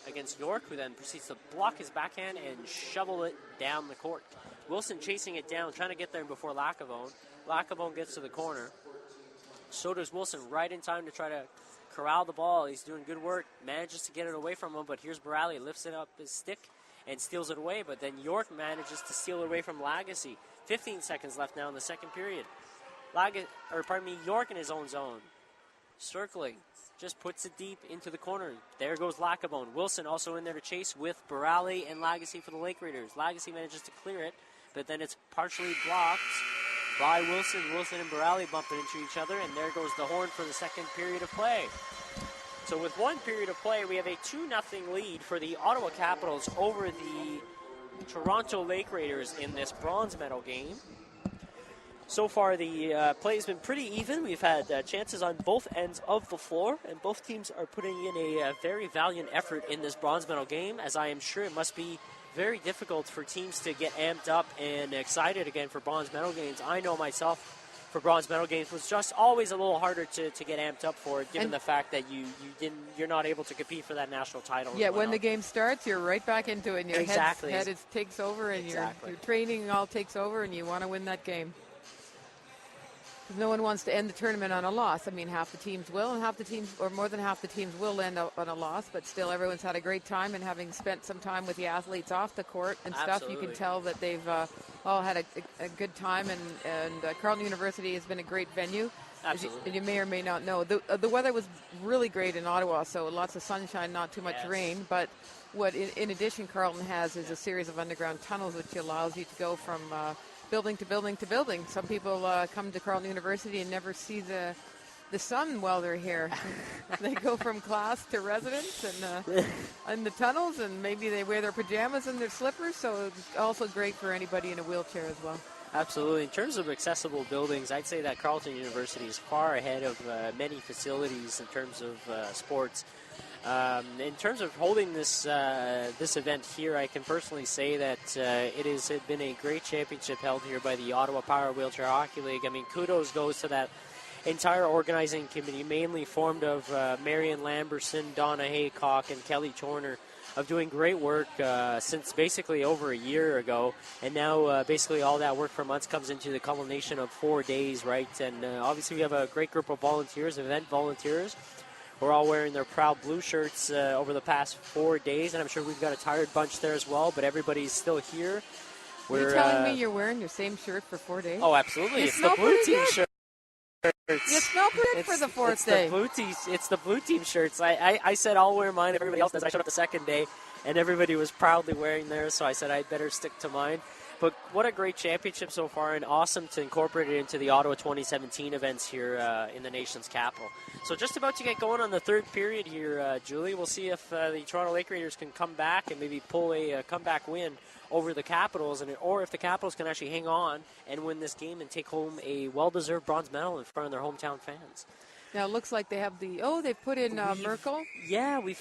against York, who then proceeds to block his backhand and shovel it down the court. Wilson chasing it down, trying to get there before Lacavone. Lacavone gets to the corner. So does Wilson, right in time to try to corral the ball. He's doing good work, manages to get it away from him, but here's Borali, lifts it up his stick and steals it away, but then York manages to steal it away from Lagasse. 15 seconds left now in the second period. York in his own zone. Circling, just puts it deep into the corner. There goes Lacavone. Wilson also in there to chase with Borali and Lagasse for the Lake Raiders. Lagasse manages to clear it, but then it's partially blocked by Wilson. Wilson and Borali bumping into each other, and there goes the horn for the second period of play. So with one period of play, we have a 2-0 lead for the Ottawa Capitals over the Toronto Lake Raiders in this bronze medal game. So far, the play has been pretty even. We've had chances on both ends of the floor, and both teams are putting in a very valiant effort in this bronze medal game, as I am sure it must be very difficult for teams to get amped up and excited again for bronze medal games. I know myself, for bronze medal games, was just always a little harder to get amped up for it, given the fact that you're not able to compete for that national title. Yeah, when the game starts, you're right back into it, and your head takes over, and your training all takes over, and you want to win that game. No one wants to end the tournament on a loss. I mean, half the teams will, and half the teams, or more than half the teams will end up on a loss, but still everyone's had a great time, and having spent some time with the athletes off the court and stuff, you can tell that they've all had a good time, and Carleton University has been a great venue. Absolutely. As you may or may not know. The weather was really great in Ottawa, so lots of sunshine, not too much rain, but what in addition Carleton has is a series of underground tunnels which allows you to go from building to building to building. Some people come to Carleton University and never see the sun while they're here. They go from class to residence and in the tunnels, and maybe they wear their pajamas and their slippers, so it's also great for anybody in a wheelchair as well. Absolutely. In terms of accessible buildings, I'd say that Carleton University is far ahead of many facilities in terms of sports. In terms of holding this event here, I can personally say that it has been a great championship held here by the Ottawa Power Wheelchair Hockey League. I mean, kudos goes to that entire organizing committee, mainly formed of Marion Lamberson, Donna Haycock, and Kelly Torner, of doing great work since basically over a year ago. And now basically all that work for months comes into the culmination of 4 days, right? And obviously we have a great group of volunteers, event volunteers. We're all wearing their proud blue shirts over the past 4 days, and I'm sure we've got a tired bunch there as well, but everybody's still here You're telling me you're wearing your same shirt for 4 days? Oh, absolutely. You It's the smell blue pretty team good. shirt. You smell good for the fourth day. It's the blue team shirts. I said I'll wear mine if everybody else does. I showed up the second day, and everybody was proudly wearing theirs, so I said I'd better stick to mine. But what a great championship so far, and awesome to incorporate it into the Ottawa 2017 events here in the nation's capital. So just about to get going on the third period here, Julie. We'll see if the Toronto Lake Raiders can come back and maybe pull a comeback win over the Capitals, or if the Capitals can actually hang on and win this game and take home a well-deserved bronze medal in front of their hometown fans. Now it looks like they have they've put in Merkel. Yeah, we've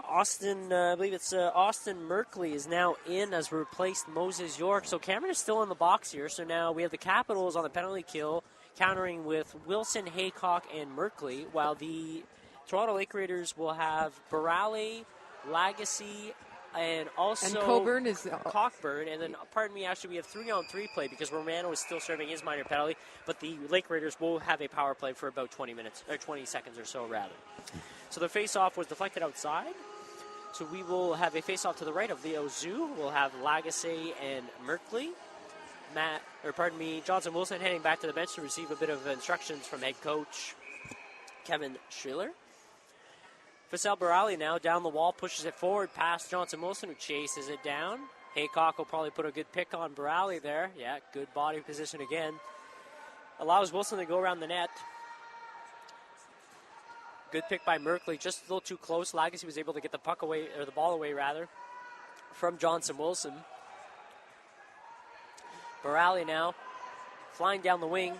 Austin. I believe it's Austin Merkley is now in as replaced Moses York. So Cameron is still in the box here. So now we have the Capitals on the penalty kill, countering with Wilson, Haycock, and Merkley, while the Toronto Lake Raiders will have Barale, Lagasse, and also Coburn is Cockburn, and then actually we have 3-on-3 play because Romano is still serving his minor penalty, but the Lake Raiders will have a power play for about 20 seconds or so rather. So the face-off was deflected outside. So we will have a face-off to the right of Leo Zhu. We'll have Lagasse and Merkley. Johnson Wilson heading back to the bench to receive a bit of instructions from head coach Kevin Schiller. Faisal Barali now down the wall, pushes it forward past Johnson Wilson, who chases it down. Haycock will probably put a good pick on Barali there. Yeah, good body position again. Allows Wilson to go around the net. Good pick by Merkley, just a little too close. Lagasse was able to get the puck away, or the ball away rather, from Johnson Wilson. Barali now flying down the wing.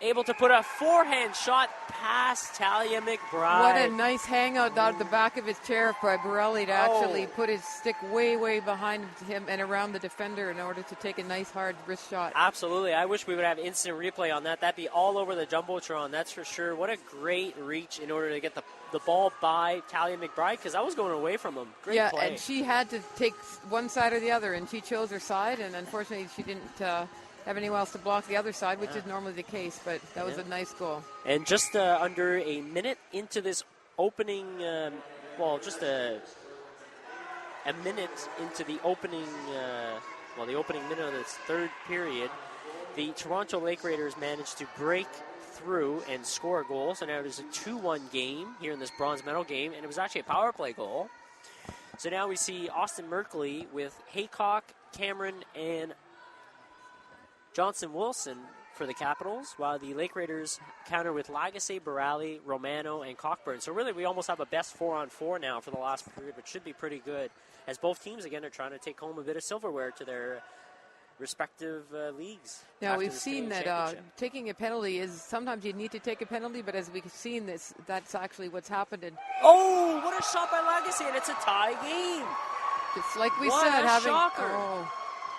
Able to put a forehand shot past Talia McBride. What a nice hangout out of the back of his chair by Borelli to actually put his stick way, way behind him and around the defender in order to take a nice, hard wrist shot. Absolutely. I wish we would have instant replay on that. That'd be all over the Jumbotron, that's for sure. What a great reach in order to get the ball by Talia McBride, because I was going away from him. Great play. Yeah, and she had to take one side or the other, and she chose her side, and unfortunately she didn't have anyone else to block the other side, which is normally the case, but that was a nice goal. And just under a minute into this opening, just a minute into the opening, the opening minute of this third period, the Toronto Lake Raiders managed to break through and score a goal. So now it is a 2-1 game here in this bronze medal game, and it was actually a power play goal. So now we see Austin Merkley with Haycock, Cameron, and Johnson Wilson for the Capitals, while the Lake Raiders counter with Lagasse, Barali, Romano, and Cockburn. So really we almost have a best 4-on-4 now for the last period, which should be pretty good, as both teams again are trying to take home a bit of silverware to their respective leagues. Now we've seen that taking a penalty is sometimes you need to take a penalty, but as we've seen that's actually what's happened. Oh, what a shot by Lagasse, and it's a tie game. Just like we what said, a shocker.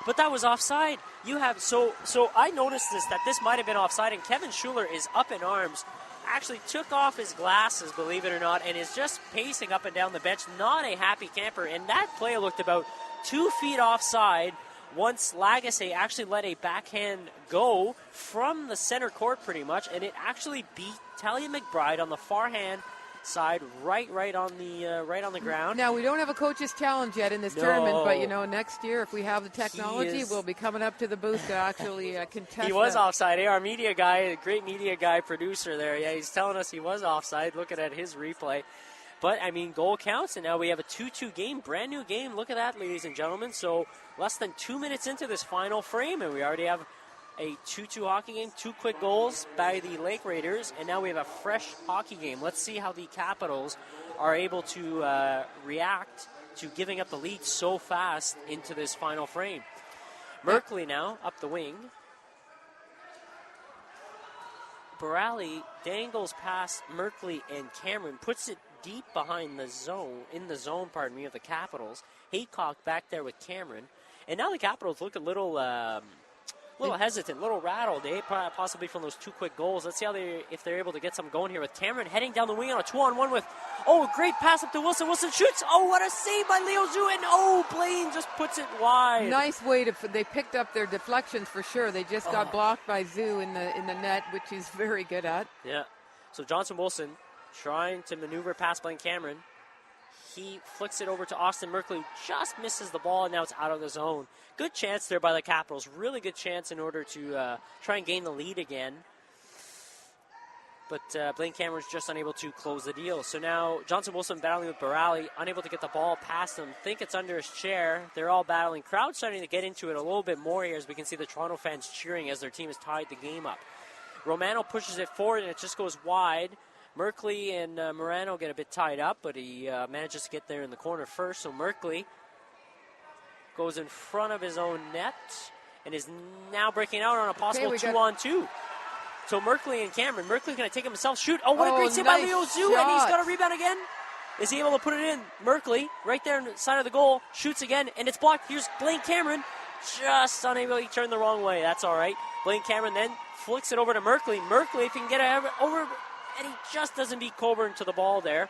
But that was offside. You have so I noticed that this might have been offside, and Kevin Schuler is up in arms, actually took off his glasses, believe it or not, and is just pacing up and down the bench. Not a happy camper, and that play looked about 2 feet offside once Lagasse actually let a backhand go from the center court pretty much, and it actually beat Talia McBride on the far hand side, right on the ground. Now we don't have a coach's challenge yet in this tournament, but next year if we have the technology, we'll be coming up to the booth to actually contest. He was offside. Hey, our media guy, great media guy, producer there. Yeah, he's telling us he was offside. Looking at his replay, but I mean, goal counts, and now we have a 2-2 game, brand new game. Look at that, ladies and gentlemen. So less than 2 minutes into this final frame, and we already have a 2-2 hockey game, 2 quick goals by the Lake Raiders, and now we have a fresh hockey game. Let's see how the Capitals are able to react to giving up the lead so fast into this final frame. Merkley now up the wing. Barali dangles past Merkley and Cameron, puts it deep behind the zone, of the Capitals. Haycock back there with Cameron. And now the Capitals look a little hesitant, a little rattled, possibly from those 2 quick goals. Let's see if they're able to get something going here with Cameron heading down the wing on a 2-on-1 with, great pass up to Wilson. Wilson shoots. What a save by Leo Zhu, and Blaine just puts it wide. Nice way they picked up their deflections for sure. They just got blocked by Zhu in the net, which he's very good at. Yeah. So Johnson Wilson trying to maneuver past Blaine Cameron. He flicks it over to Austin Merkley, who just misses the ball, and now it's out of the zone. Good chance there by the Capitals. Really good chance in order to try and gain the lead again. But Blaine Cameron's just unable to close the deal. So now Johnson Wilson battling with Borelli, unable to get the ball past him. Think it's under his chair. They're all battling. Crowd starting to get into it a little bit more here as we can see the Toronto fans cheering as their team has tied the game up. Romano pushes it forward and it just goes wide. Merkley and Morano get a bit tied up, but he manages to get there in the corner first. So Merkley goes in front of his own net and is now breaking out on a possible 2-on-2. So Merkley and Cameron. Merkley's going to take himself, shoot. Oh, what a great save by Leo Zhu, and he's got a rebound again. Is he able to put it in? Merkley, right there on the side of the goal, shoots again, and it's blocked. Here's Blaine Cameron, just unable to turn the wrong way. That's all right. Blaine Cameron then flicks it over to Merkley. Merkley, if he can get it over, and he just doesn't beat Coburn to the ball there.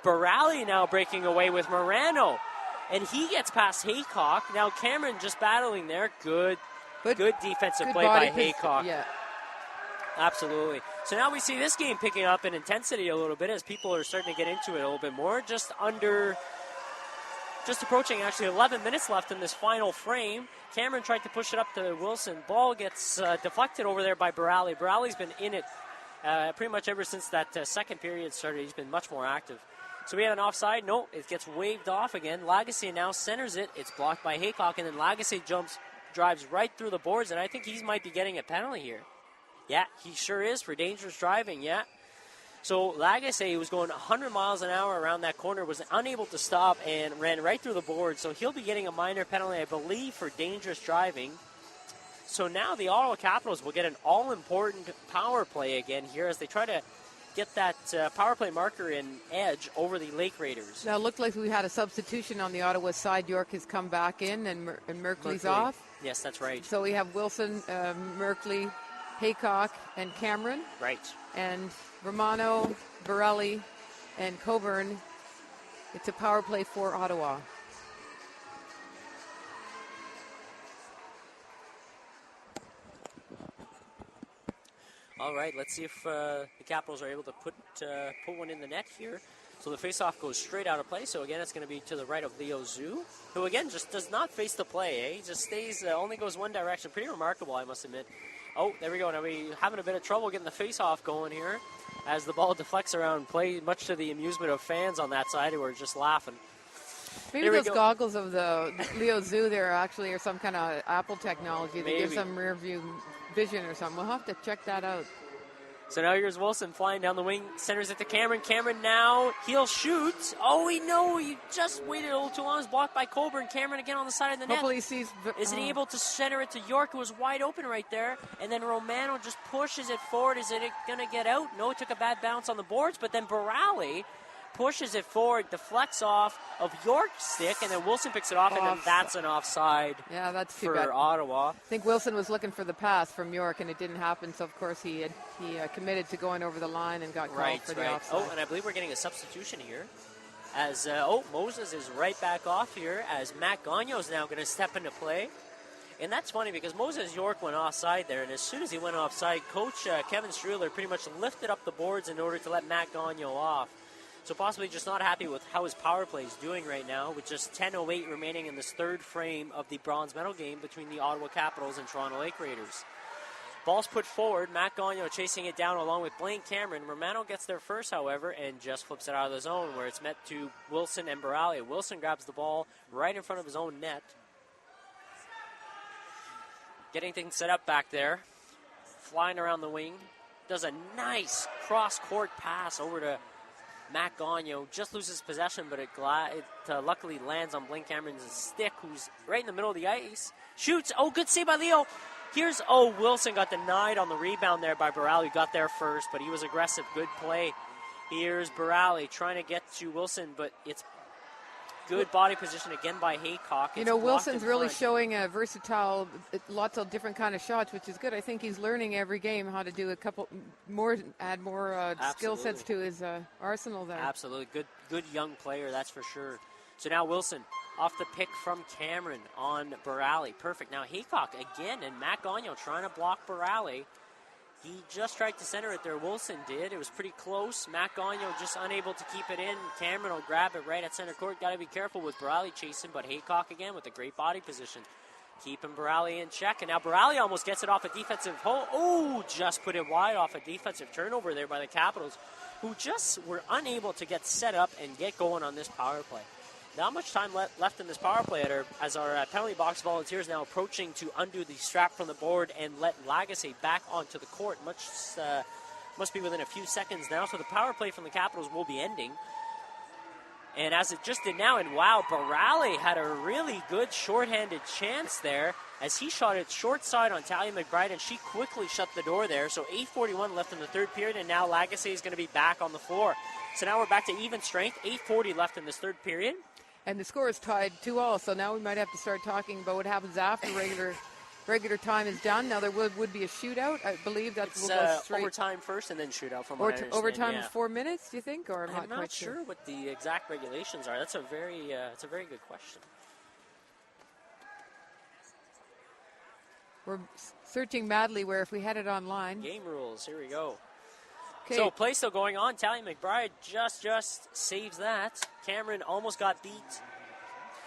Borelli now breaking away with Morano, and he gets past Haycock. Now Cameron just battling there. Good defensive play by Haycock. Yeah. Absolutely. So now we see this game picking up in intensity a little bit as people are starting to get into it a little bit more. Just approaching actually 11 minutes left in this final frame. Cameron tried to push it up to Wilson. Ball gets deflected over there by Borelli. Borelli's been in it pretty much ever since that second period started. He's been much more active. So we have an offside. No, it gets waved off again. Lagasse now centers it. It's blocked by Haycock, and then Lagasse drives right through the boards, and I think he might be getting a penalty here. Yeah, he sure is for dangerous driving, yeah. So Lagasse, who was going 100 miles an hour around that corner, was unable to stop and ran right through the board. So he'll be getting a minor penalty, I believe, for dangerous driving. So now the Ottawa Capitals will get an all-important power play again here as they try to get that power play marker in edge over the Lake Raiders. Now it looked like we had a substitution on the Ottawa side. York has come back in and Merkley's off. Yes, that's right. So we have Wilson, Merkley, Haycock, and Cameron. Right. And Romano, Borelli, and Coburn. It's a power play for Ottawa. All right, let's see if the Capitals are able to put one in the net here. So the faceoff goes straight out of play. So again, it's going to be to the right of Leo Zhu, who again just does not face the play. Eh? He just stays, only goes one direction. Pretty remarkable, I must admit. Oh, there we go. Now we're having a bit of trouble getting the face-off going here as the ball deflects around play, much to the amusement of fans on that side who are just laughing. Maybe those goggles of the Leo Zhu there actually are some kind of Apple technology that gives them rear view vision or something. We'll have to check that out. So now here's Wilson flying down the wing, centers it to Cameron. Cameron now, he'll shoot. Oh, he just waited a little too long. It's blocked by Coburn. Cameron again on the side of the net. Hopefully he sees... Isn't he able to center it to York, who was wide open right there? And then Romano just pushes it forward. Is it going to get out? No, it took a bad bounce on the boards. But then Borelli pushes it forward, deflects off of York's stick, and then Wilson picks it off, and then that's an offside. Yeah, that's too for bad. Ottawa. I think Wilson was looking for the pass from York, and it didn't happen. So, of course, he committed to going over the line and got called for the offside. Oh, and I believe we're getting a substitution here. As Moses is right back off here, as Matt Gagnon is now going to step into play. And that's funny because Moses York went offside there, and as soon as he went offside, Coach Kevin Streeler pretty much lifted up the boards in order to let Matt Gagnon off. So possibly just not happy with how his power play is doing right now with just 10:08 remaining in this third frame of the bronze medal game between the Ottawa Capitals and Toronto Lake Raiders. Ball's put forward. Matt Gagnon chasing it down along with Blaine Cameron. Romano gets there first, however, and just flips it out of the zone where it's met to Wilson and Borelli. Wilson grabs the ball right in front of his own net. Getting things set up back there. Flying around the wing. Does a nice cross-court pass over to Matt Gagnon. Just loses possession, but it luckily lands on Blaine Cameron's stick, who's right in the middle of the ice. Shoots. Oh, good save by Leo. Wilson got denied on the rebound there by Borelli. Got there first, but he was aggressive. Good play. Here's Borelli trying to get to Wilson, but it's good body position again by Haycock. Wilson's really showing a versatile, lots of different kind of shots, which is good. I think he's learning every game how to do add more skill sets to his arsenal there. Absolutely. Good young player, that's for sure. So now Wilson off the pick from Cameron on Borelli. Perfect. Now Haycock again, and Matt Gagnon trying to block Borelli. He just tried to center it there. Wilson did. It was pretty close. Matt Gagnon just unable to keep it in. Cameron will grab it right at center court. Got to be careful with Borali chasing, but Haycock again with a great body position. Keeping Borali in check. And now Borali almost gets it off a defensive hole. Oh, just put it wide off a defensive turnover there by the Capitals, who just were unable to get set up and get going on this power play. Not much time left in this power play as our penalty box volunteers now approaching to undo the strap from the board and let Lagasse back onto the court. Must be within a few seconds now, so the power play from the Capitals will be ending. And as it just did now, and wow, Borali had a really good shorthanded chance there as he shot it short side on Talia McBride, and she quickly shut the door there. So 8:41 left in the third period, and now Lagasse is going to be back on the floor. So now we're back to even strength, 8:40 left in this third period. And the score is tied 2-2, so now we might have to start talking about what happens after regular time is done. Now there would be a shootout. I believe that will go straight. Overtime first and then shootout from what I understand. Overtime yeah. of 4 minutes, do you think? Or I'm not sure what the exact regulations are. That's a very good question. We're searching madly where if we had it online. Game rules, here we go. Okay. So play still going on. Talia McBride just saves that. Cameron almost got beat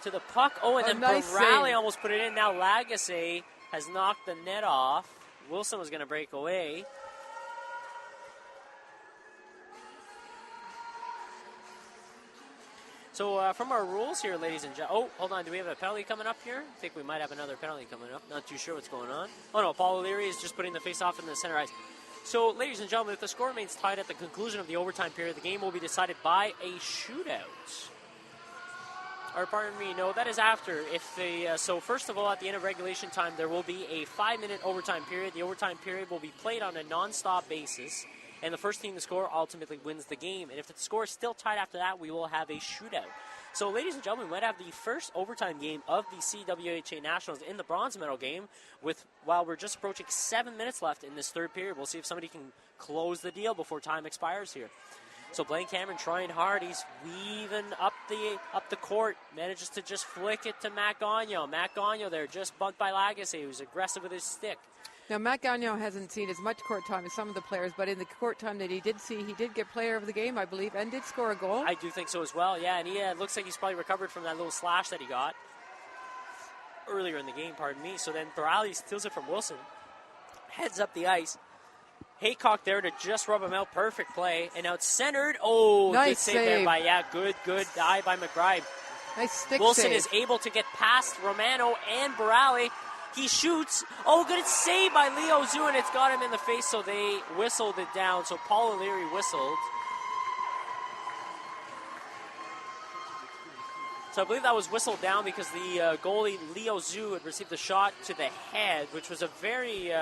to the puck. Oh, and then nice Borali save. almost put it in. Now Lagasse has knocked the net off. Wilson was going to break away. So from our rules here, ladies and gentlemen. Oh, hold on. Do we have a penalty coming up here? I think we might have another penalty coming up. Not too sure what's going on. Oh, no. Paul O'Leary is just putting the face-off in the center ice. So, ladies and gentlemen, if the score remains tied at the conclusion of the overtime period, the game will be decided by a shootout. Or, pardon me, no, that is after. So, first of all, at the end of regulation time, there will be a 5-minute overtime period. The overtime period will be played on a non-stop basis, and the first team to score ultimately wins the game. And if the score is still tied after that, we will have a shootout. So, ladies and gentlemen, we might have the first overtime game of the CWHA Nationals in the bronze medal game. While we're just approaching 7 minutes left in this third period, we'll see if somebody can close the deal before time expires here. So Blaine Cameron trying hard. He's weaving up the court. Manages to just flick it to Matt Gagnon. Matt Gagnon there just bumped by Lagasse, who's aggressive with his stick. Now, Matt Gagnon hasn't seen as much court time as some of the players, but in the court time that he did see, he did get player of the game, I believe, and did score a goal. I do think so as well, yeah. And he looks like he's probably recovered from that little slash that he got earlier in the game, pardon me. So then Borali steals it from Wilson. Heads up the ice. Haycock there to just rub him out. Perfect play. And now it's centered. Oh, nice good save there by, good dive by McBride. Nice stick Wilson save. is able to get past Romano and Borali. He shoots. Oh, good save by Leo Zhu, and it's got him in the face, so they whistled it down. So Paul O'Leary whistled. So I believe that was whistled down because the goalie, Leo Zhu, had received the shot to the head, which was a very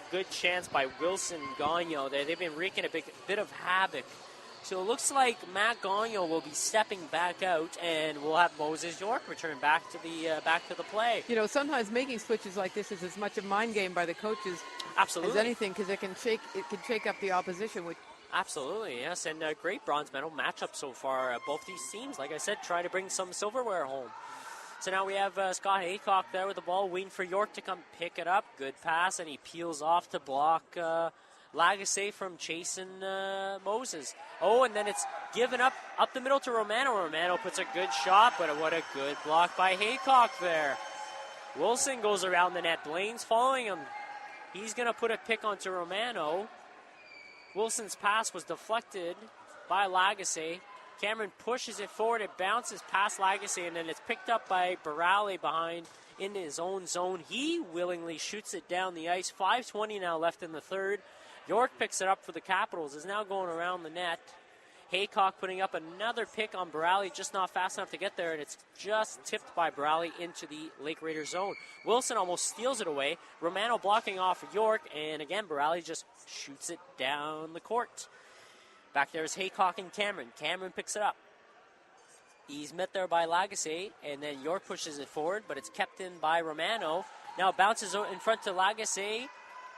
good chance by Wilson Gagnon. They've been wreaking a bit of havoc. So it looks like Matt Gagnon will be stepping back out, and we'll have Moses York return back to the play. You know, sometimes making switches like this is as much a mind game by the coaches Absolutely. as anything, because it can shake up the opposition. Absolutely, yes, and a great bronze medal matchup so far. Both these teams, like I said, try to bring some silverware home. So now we have Scott Haycock there with the ball, waiting for York to come pick it up. Good pass, and he peels off to block Lagasse from chasing Moses. Oh, and then it's given up the middle to Romano. Romano puts a good shot, but what a good block by Haycock there. Wilson goes around the net. Blaine's following him. He's going to put a pick onto Romano. Wilson's pass was deflected by Lagasse. Cameron pushes it forward. It bounces past Lagasse, and then it's picked up by Borali behind in his own zone. He willingly shoots it down the ice. 5:20 now left in the third. York picks it up for the Capitals. Is now going around the net. Haycock putting up another pick on Borali, just not fast enough to get there, and it's just tipped by Borali into the Lake Raiders zone. Wilson almost steals it away. Romano blocking off York, and again, Borali just shoots it down the court. Back there is Haycock and Cameron. Cameron picks it up. He's met there by Lagasse, and then York pushes it forward, but it's kept in by Romano. Now it bounces in front to Lagasse.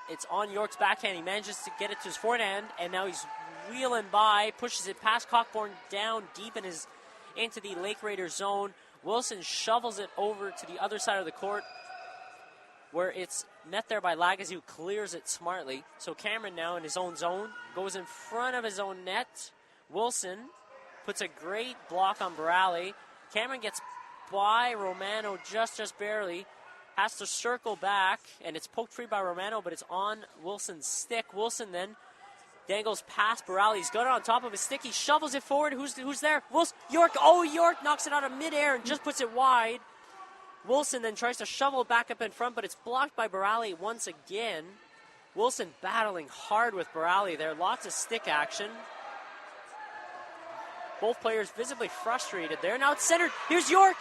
It's on York's backhand. He manages to get it to his forehand, and now he's wheeling by, pushes it past Cockburn down deep into the Lake Raiders zone. Wilson shovels it over to the other side of the court. where it's met there by Lagasse, who clears it smartly. So Cameron now in his own zone, goes in front of his own net. Wilson puts a great block on Barali. Cameron gets by Romano just barely. Has to circle back, and it's poked free by Romano, but it's on Wilson's stick. Wilson then dangles past Barali. He's got it on top of his stick. He shovels it forward. Who's there? Wilson. York. Oh, York knocks it out of midair and just puts it wide. Wilson then tries to shovel it back up in front, but it's blocked by Barali once again. Wilson battling hard with Barali there. Lots of stick action. Both players visibly frustrated there. Now it's centered. Here's York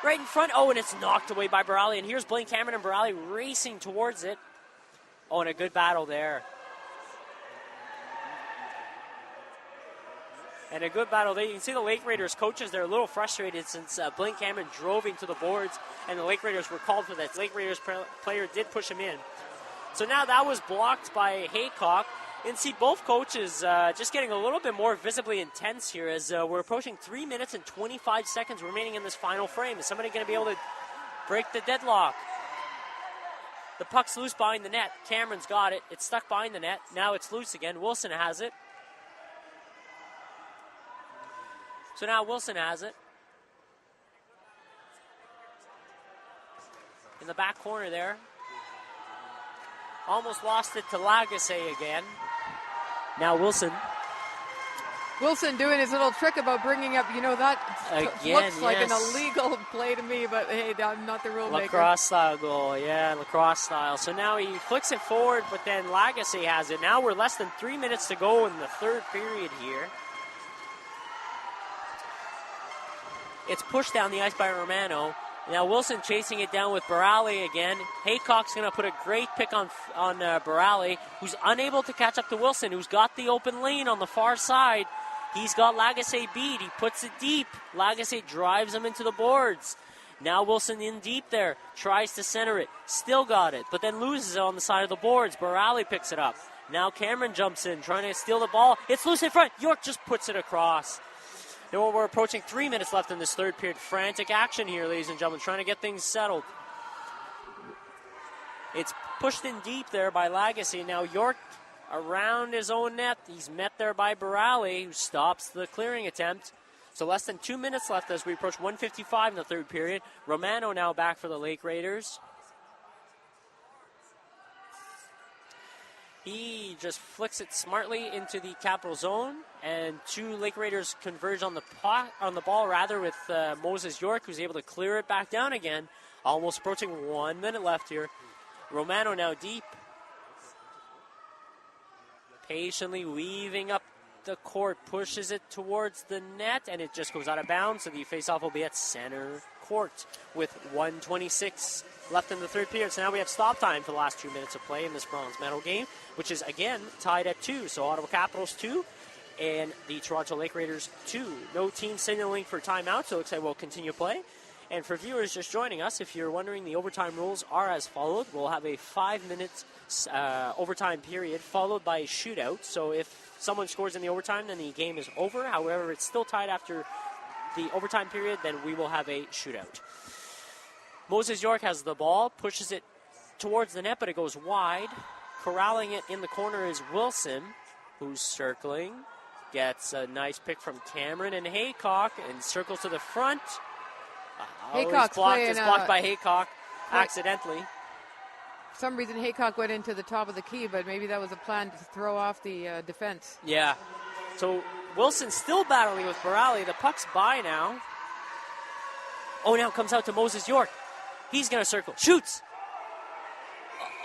right in front. Oh, and it's knocked away by Barali. And here's Blaine Cameron and Barali racing towards it. Oh, and a good battle there. And a good battle there. You can see the Lake Raiders coaches, they're a little frustrated since Blaine Cameron drove into the boards and the Lake Raiders were called for that. The Lake Raiders player did push him in. So now that was blocked by Haycock. And see both coaches just getting a little bit more visibly intense here as we're approaching 3 minutes and 25 seconds remaining in this final frame. Is somebody going to be able to break the deadlock? The puck's loose behind the net. Cameron's got it. It's stuck behind the net. Now it's loose again. Wilson has it. So now Wilson has it. In the back corner there. Almost lost it to Lagasse again. Now Wilson. Wilson doing his little trick about bringing up, that again, looks like an illegal play to me, but hey, I'm not the rule maker. Lacrosse style goal, yeah, lacrosse style. So now he flicks it forward, but then Lagasse has it. Now we're less than 3 minutes to go in the third period here. It's pushed down the ice by Romano. Now Wilson chasing it down with Barali again. Haycock's going to put a great pick on Barali, who's unable to catch up to Wilson, who's got the open lane on the far side. He's got Lagasse beat. He puts it deep. Lagasse drives him into the boards. Now Wilson in deep there. Tries to center it. Still got it, but then loses it on the side of the boards. Barali picks it up. Now Cameron jumps in, trying to steal the ball. It's loose in front. York just puts it across. Now we're approaching 3 minutes left in this third period. Frantic action here, ladies and gentlemen, trying to get things settled. It's pushed in deep there by Lagasse. Now York around his own net. He's met there by Barali, who stops the clearing attempt. So less than 2 minutes left as we approach 1:55 in the third period. Romano now back for the Lake Raiders. He just flicks it smartly into the Capital zone, and two Lake Raiders converge on the ball with Moses York, who's able to clear it back down again. Almost approaching 1 minute left here. Romano now deep. Patiently weaving up the court, pushes it towards the net, and it just goes out of bounds, so the faceoff will be at center court with 1:26 left in the third period. So now we have stop time for the last 2 minutes of play in this bronze medal game, which is again tied at 2. So Ottawa Capitals 2 and the Toronto Lake Raiders 2. No team signaling for timeout, so it looks like we'll continue play. And for viewers just joining us, if you're wondering, the overtime rules are as followed. We'll have a 5-minute overtime period followed by a shootout. So if someone scores in the overtime, then the game is over. However, it's still tied after the overtime period, then we will have a shootout. Moses York has the ball, pushes it towards the net, but it goes wide. Corralling it in the corner is Wilson, who's circling. Gets a nice pick from Cameron and Haycock and circles to the front. Haycock's it's blocked by Haycock accidentally. For some reason, Haycock went into the top of the key, but maybe that was a plan to throw off the defense. Yeah. So Wilson still battling with Barali. The puck's by now. Oh, now it comes out to Moses York. He's going to circle. Shoots.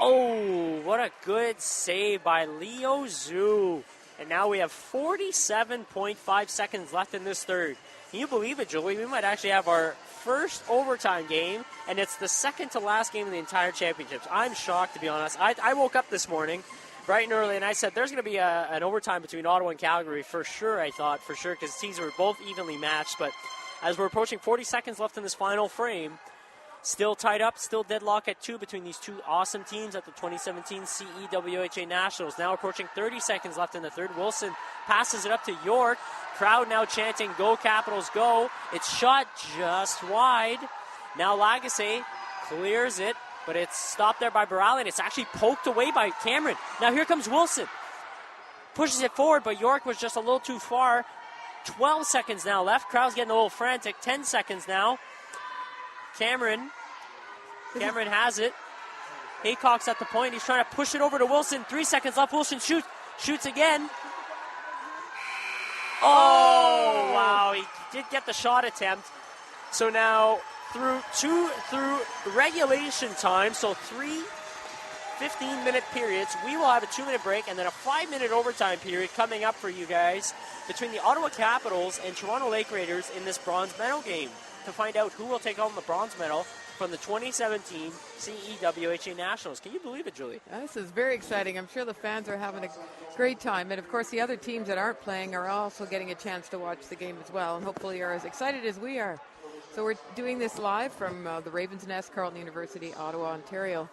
Oh, what a good save by Leo Zhu. And now we have 47.5 seconds left in this third. Can you believe it, Julie? We might actually have our first overtime game, and it's the second to last game of the entire championships. I'm shocked, to be honest. I woke up this morning bright and early, and I said there's going to be an overtime between Ottawa and Calgary for sure, I thought, for sure, because teams were both evenly matched. But as we're approaching 40 seconds left in this final frame, still tied up, still deadlock at 2 between these two awesome teams at the 2017 CEWHA Nationals. Now approaching 30 seconds left in the third. Wilson passes it up to York. Crowd now chanting, "Go Capitals, go." It's shot just wide. Now Lagasse clears it. but it's stopped there by Borale, and it's actually poked away by Cameron. Now here comes Wilson. Pushes it forward, but York was just a little too far. 12 seconds now left. Crowd's getting a little frantic. 10 seconds now. Cameron has it. Haycock's at the point. He's trying to push it over to Wilson. 3 seconds left. Wilson shoots again. Oh, wow. He did get the shot attempt. So now through regulation time, so 3 15-minute periods, we will have a 2-minute break and then a 5-minute overtime period coming up for you guys between the Ottawa Capitals and Toronto Lake Raiders in this bronze medal game to find out who will take home the bronze medal from the 2017 CEWHA Nationals. Can you believe it, Julie? This is very exciting. I'm sure the fans are having a great time. And, of course, the other teams that aren't playing are also getting a chance to watch the game as well and hopefully are as excited as we are. So we're doing this live from the Ravens Nest, Carleton University, Ottawa, Ontario.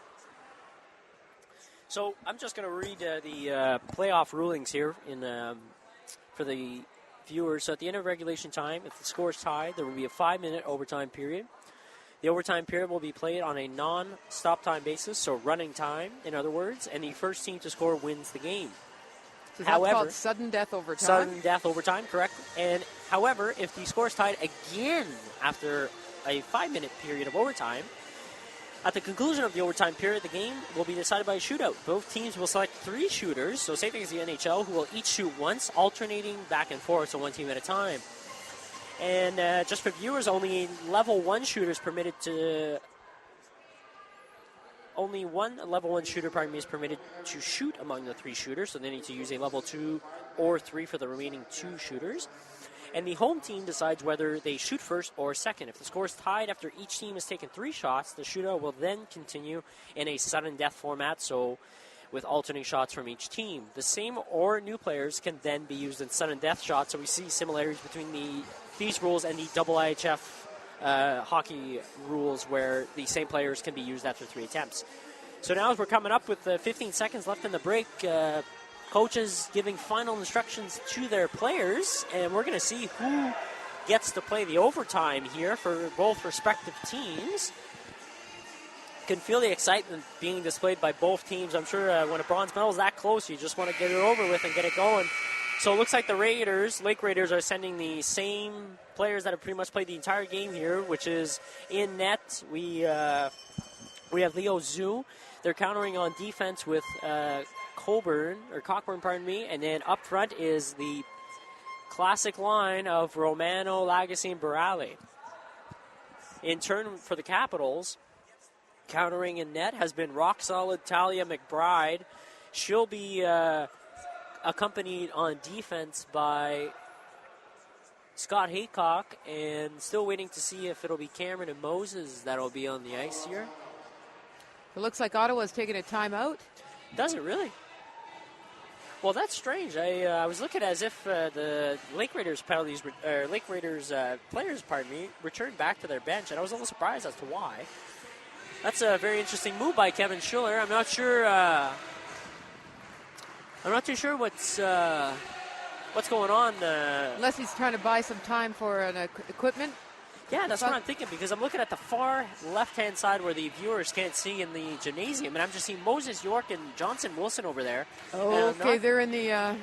So I'm just going to read the playoff rulings here for the viewers. So at the end of regulation time, if the score is tied, there will be a 5-minute overtime period. The overtime period will be played on a non-stop time basis, so running time, in other words, and the first team to score wins the game. So that's called sudden death overtime? Sudden death overtime, correct. And however, if the score is tied again after a 5-minute period of overtime, at the conclusion of the overtime period, the game will be decided by a shootout. Both teams will select 3 shooters, so same thing as the NHL, who will each shoot once, alternating back and forth, so one team at a time. And just for viewers, only level 1 shooters permitted to... Only one level 1 shooter, is permitted to shoot among the 3 shooters, so they need to use a level 2 or 3 for the remaining 2 shooters. And the home team decides whether they shoot first or second. If the score is tied after each team has taken 3 shots, the shootout will then continue in a sudden death format, so with alternating shots from each team. The same or new players can then be used in sudden death shots, so we see similarities between these rules and the IIHF hockey rules where the same players can be used after 3 attempts. So now as we're coming up with 15 seconds left in the break, coaches giving final instructions to their players, and we're going to see who gets to play the overtime here for both respective teams. Can feel the excitement being displayed by both teams. I'm sure when a bronze medal is that close, you just want to get it over with and get it going. So it looks like the Lake Raiders, are sending the same players that have pretty much played the entire game here, which is in net. We have Leo Zhu. They're countering on defense with Cockburn, and then up front is the classic line of Romano, Lagasse, and Borale. In turn, for the Capitals, countering in net has been rock-solid Talia McBride. She'll be accompanied on defense by Scott Haycock, and still waiting to see if it'll be Cameron and Moses that'll be on the ice here. It looks like Ottawa's taking a timeout. Does it really? Well, that's strange. I was looking as if the Lake Raiders players, returned back to their bench, and I was a little surprised as to why. That's a very interesting move by Kevin Schiller. I'm not sure. I'm not too sure what's going on. Unless he's trying to buy some time for an equipment. Yeah, that's what I'm thinking, because I'm looking at the far left-hand side where the viewers can't see in the gymnasium, and I'm just seeing Moses York and Johnson Wilson over there. Oh, okay, they're in the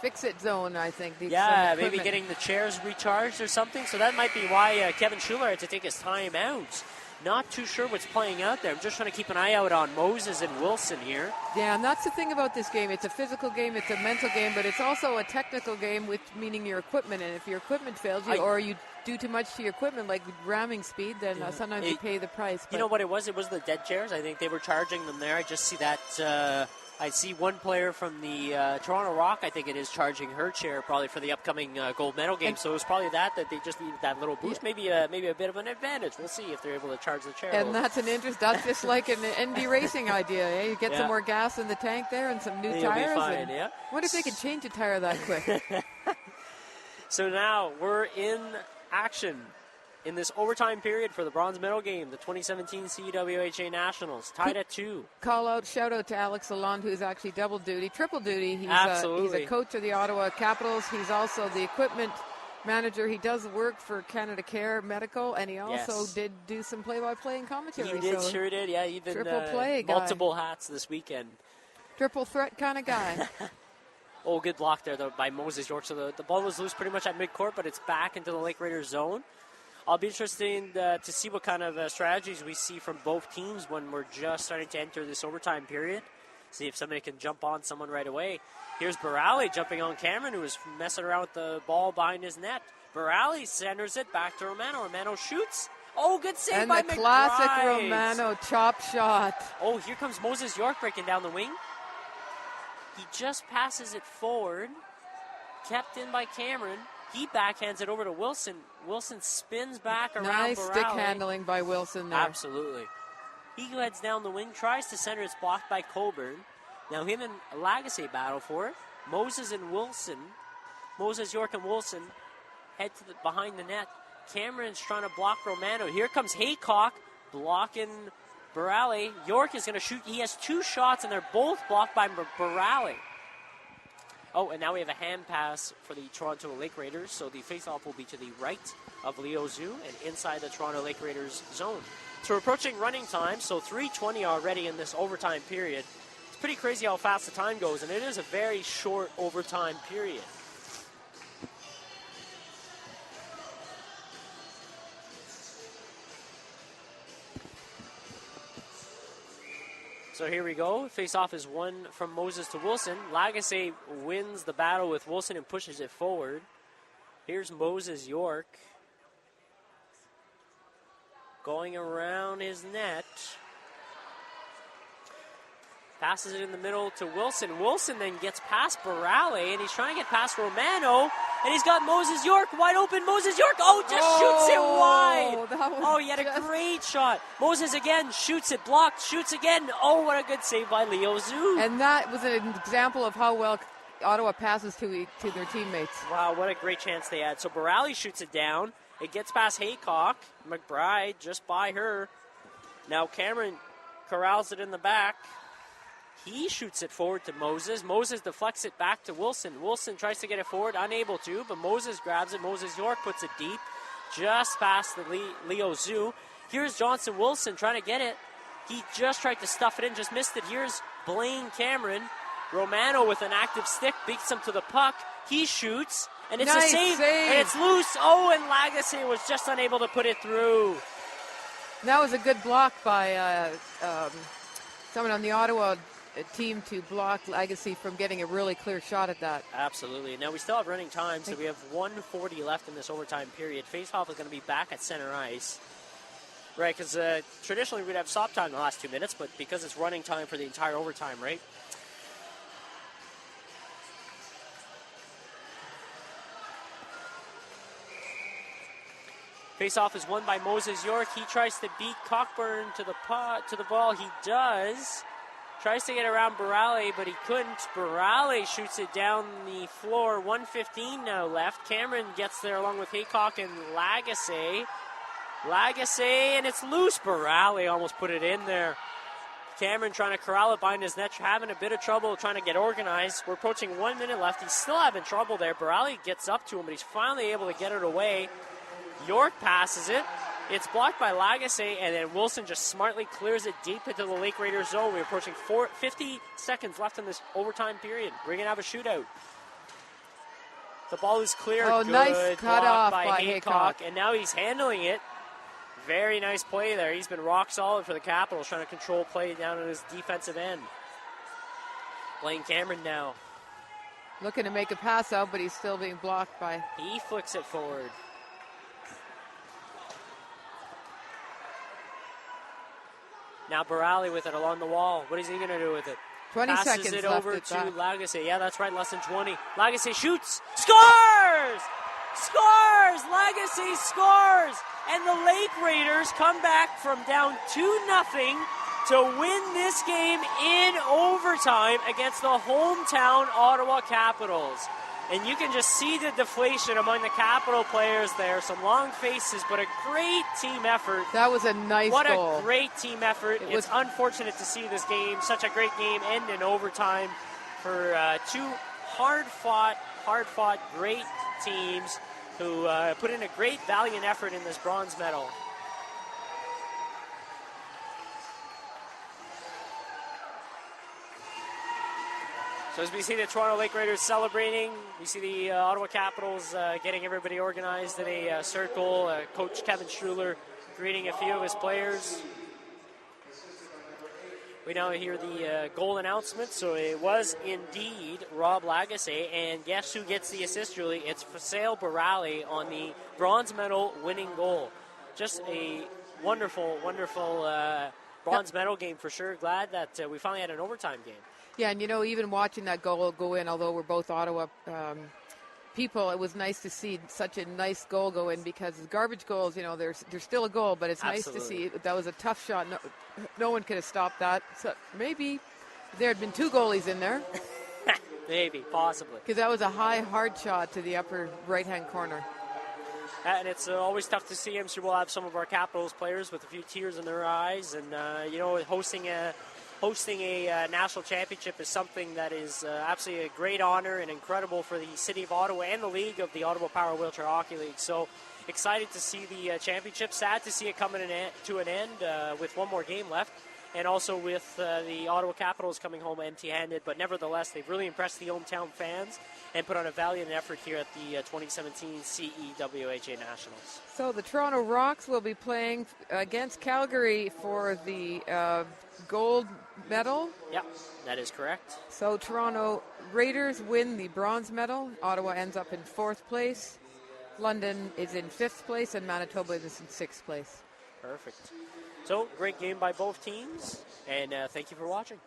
fix-it zone, I think. Yeah, maybe getting the chairs recharged or something, so that might be why Kevin Schuler had to take his time out. Not too sure what's playing out there. I'm just trying to keep an eye out on Moses and Wilson here. Yeah, and that's the thing about this game. It's a physical game, it's a mental game, but it's also a technical game, with meaning your equipment. And if your equipment fails you, or you do too much to your equipment, like ramming speed, then sometimes you pay the price. You know what it was? It was the dead chairs. I think they were charging them there. I just see that. I see one player from the Toronto Rock, I think it is, charging her chair probably for the upcoming gold medal game. So it was probably that they just needed that little boost. Yeah. Maybe a bit of an advantage. We'll see if they're able to charge the chair. And that's that's just like an ND Racing idea. Eh? You get some more gas in the tank there and some new tires. Be fine, yeah. What if they could change a tire that quick? So now we're in action in this overtime period for the bronze medal game, the 2017 CWHA Nationals, tied at 2. Shout out to Alex Lalonde, who's actually triple duty. He's Absolutely. He's a coach of the Ottawa Capitals. He's also the equipment manager. He does work for Canada Care Medical, and he also did do some play-by-play and commentary. He did, so sure did. Yeah, even triple play guy. multiple hats this weekend. Triple threat kind of guy. Oh, good block there, though, by Moses York. So the ball was loose pretty much at midcourt, but it's back into the Lake Raiders zone. I'll be interested to see what kind of strategies we see from both teams when we're just starting to enter this overtime period. See if somebody can jump on someone right away. Here's Barali jumping on Cameron, who was messing around with the ball behind his net. Barali centers it back to Romano. Romano shoots. Oh, good save and by the McBride. Classic Romano chop shot. Oh, here comes Moses York breaking down the wing. He just passes it forward. Kept in by Cameron. He backhands it over to Wilson. Wilson spins back around Nice Barali. stick handling by Wilson there. Absolutely. He heads down the wing, tries to center. It's blocked by Coburn. Now him and Lagasse battle for it. Moses York and Wilson head to behind the net. Cameron's trying to block Romano. Here comes Haycock blocking Barali. York is going to shoot. He has 2 shots, and they're both blocked by Barali. Oh, and now we have a hand pass for the Toronto Lake Raiders, so the faceoff will be to the right of Leo Zhu and inside the Toronto Lake Raiders zone. So we're approaching running time, so 3:20 already in this overtime period. It's pretty crazy how fast the time goes, and it is a very short overtime period. So here we go. Face-off is won from Moses to Wilson. Lagasse wins the battle with Wilson and pushes it forward. Here's Moses York going around his net. Passes it in the middle to Wilson. Wilson then gets past Barali, and he's trying to get past Romano. And he's got Moses York wide open. Moses York, shoots it wide. He had a great shot. Moses again shoots it, blocked, shoots again. Oh, what a good save by Leo Zhu. And that was an example of how well Ottawa passes to their teammates. Wow, what a great chance they had. So Barali shoots it down. It gets past Haycock. McBride just by her. Now Cameron corrals it in the back. He shoots it forward to Moses. Moses deflects it back to Wilson. Wilson tries to get it forward, unable to, but Moses grabs it. Moses York puts it deep, just past the Leo Zhu. Here's Johnson Wilson trying to get it. He just tried to stuff it in, just missed it. Here's Blaine Cameron. Romano with an active stick beats him to the puck. He shoots, and it's nice a save, and it's loose. Oh, and Lagasse was just unable to put it through. That was a good block by someone on the Ottawa team to block Lagasse from getting a really clear shot at that. Absolutely. Now we still have running time, so we have 1:40 left in this overtime period. Faceoff is going to be back at center ice. Right, because traditionally we'd have stop time in the last 2 minutes, but because it's running time for the entire overtime, right? Faceoff is won by Moses York. He tries to beat Cockburn to the ball. He does. Tries to get around Barali, but he couldn't. Barali shoots it down the floor. 1:15 now left. Cameron gets there along with Haycock and Lagasse. And it's loose. Barali almost put it in there. Cameron trying to corral it behind his net, having a bit of trouble trying to get organized. We're approaching 1 minute left. He's still having trouble there. Barali gets up to him, but he's finally able to get it away. York passes it. It's blocked by Lagasse, and then Wilson just smartly clears it deep into the Lake Raiders zone. We're approaching 50 seconds left in this overtime period. We're going to have a shootout. The ball is clear. Oh, good nice cut off by Haycock. And now he's handling it. Very nice play there. He's been rock solid for the Capitals, trying to control play down on his defensive end. Blaine Cameron now. Looking to make a pass out, but he's still being blocked by... He flicks it forward. Now Barali with it along the wall. What is he going to do with it? 20 Passes seconds it left over at to that. Lagasse. Yeah, that's right, less than 20. Lagasse shoots. Scores! Scores! Lagasse scores! And the Lake Raiders come back from down 2-0 to win this game in overtime against the hometown Ottawa Capitals. And you can just see the deflation among the Capital players there. Some long faces, but a great team effort. That was a nice goal. What a great team effort. It's unfortunate to see this game, such a great game, end in overtime for two hard-fought, great teams who put in a great valiant effort in this bronze medal. So as we see the Toronto Lake Raiders celebrating, we see the Ottawa Capitals getting everybody organized in a circle. Coach Kevin Struhler greeting a few of his players. We now hear the goal announcement. So it was indeed Rob Lagasse, and guess who gets the assist, Julie? It's Faisal Barali on the bronze medal winning goal. Just a wonderful, wonderful bronze medal game for sure. Glad that we finally had an overtime game. Yeah, and even watching that goal go in, although we're both Ottawa people, it was nice to see such a nice goal go in, because garbage goals, they're still a goal, but it's nice to see. That was a tough shot. No one could have stopped that. So maybe there had been two goalies in there. Maybe, possibly. Because that was a high, hard shot to the upper right-hand corner. And it's always tough to see. I'm sure we'll have some of our Capitals players with a few tears in their eyes. And, hosting a national championship is something that is absolutely a great honor and incredible for the city of Ottawa and the league of the Ottawa Power Wheelchair Hockey League. So excited to see the championship. Sad to see it coming to an end with one more game left. And also with the Ottawa Capitals coming home empty-handed. But nevertheless, they've really impressed the hometown fans and put on a valiant effort here at the 2017 CEWHA Nationals. So the Toronto Rocks will be playing against Calgary for the gold medal. Yep, that is correct. So Toronto Raiders win the bronze medal. Ottawa ends up in 4th place. London is in 5th place, and Manitoba is in 6th place. Perfect. So, great game by both teams, and thank you for watching.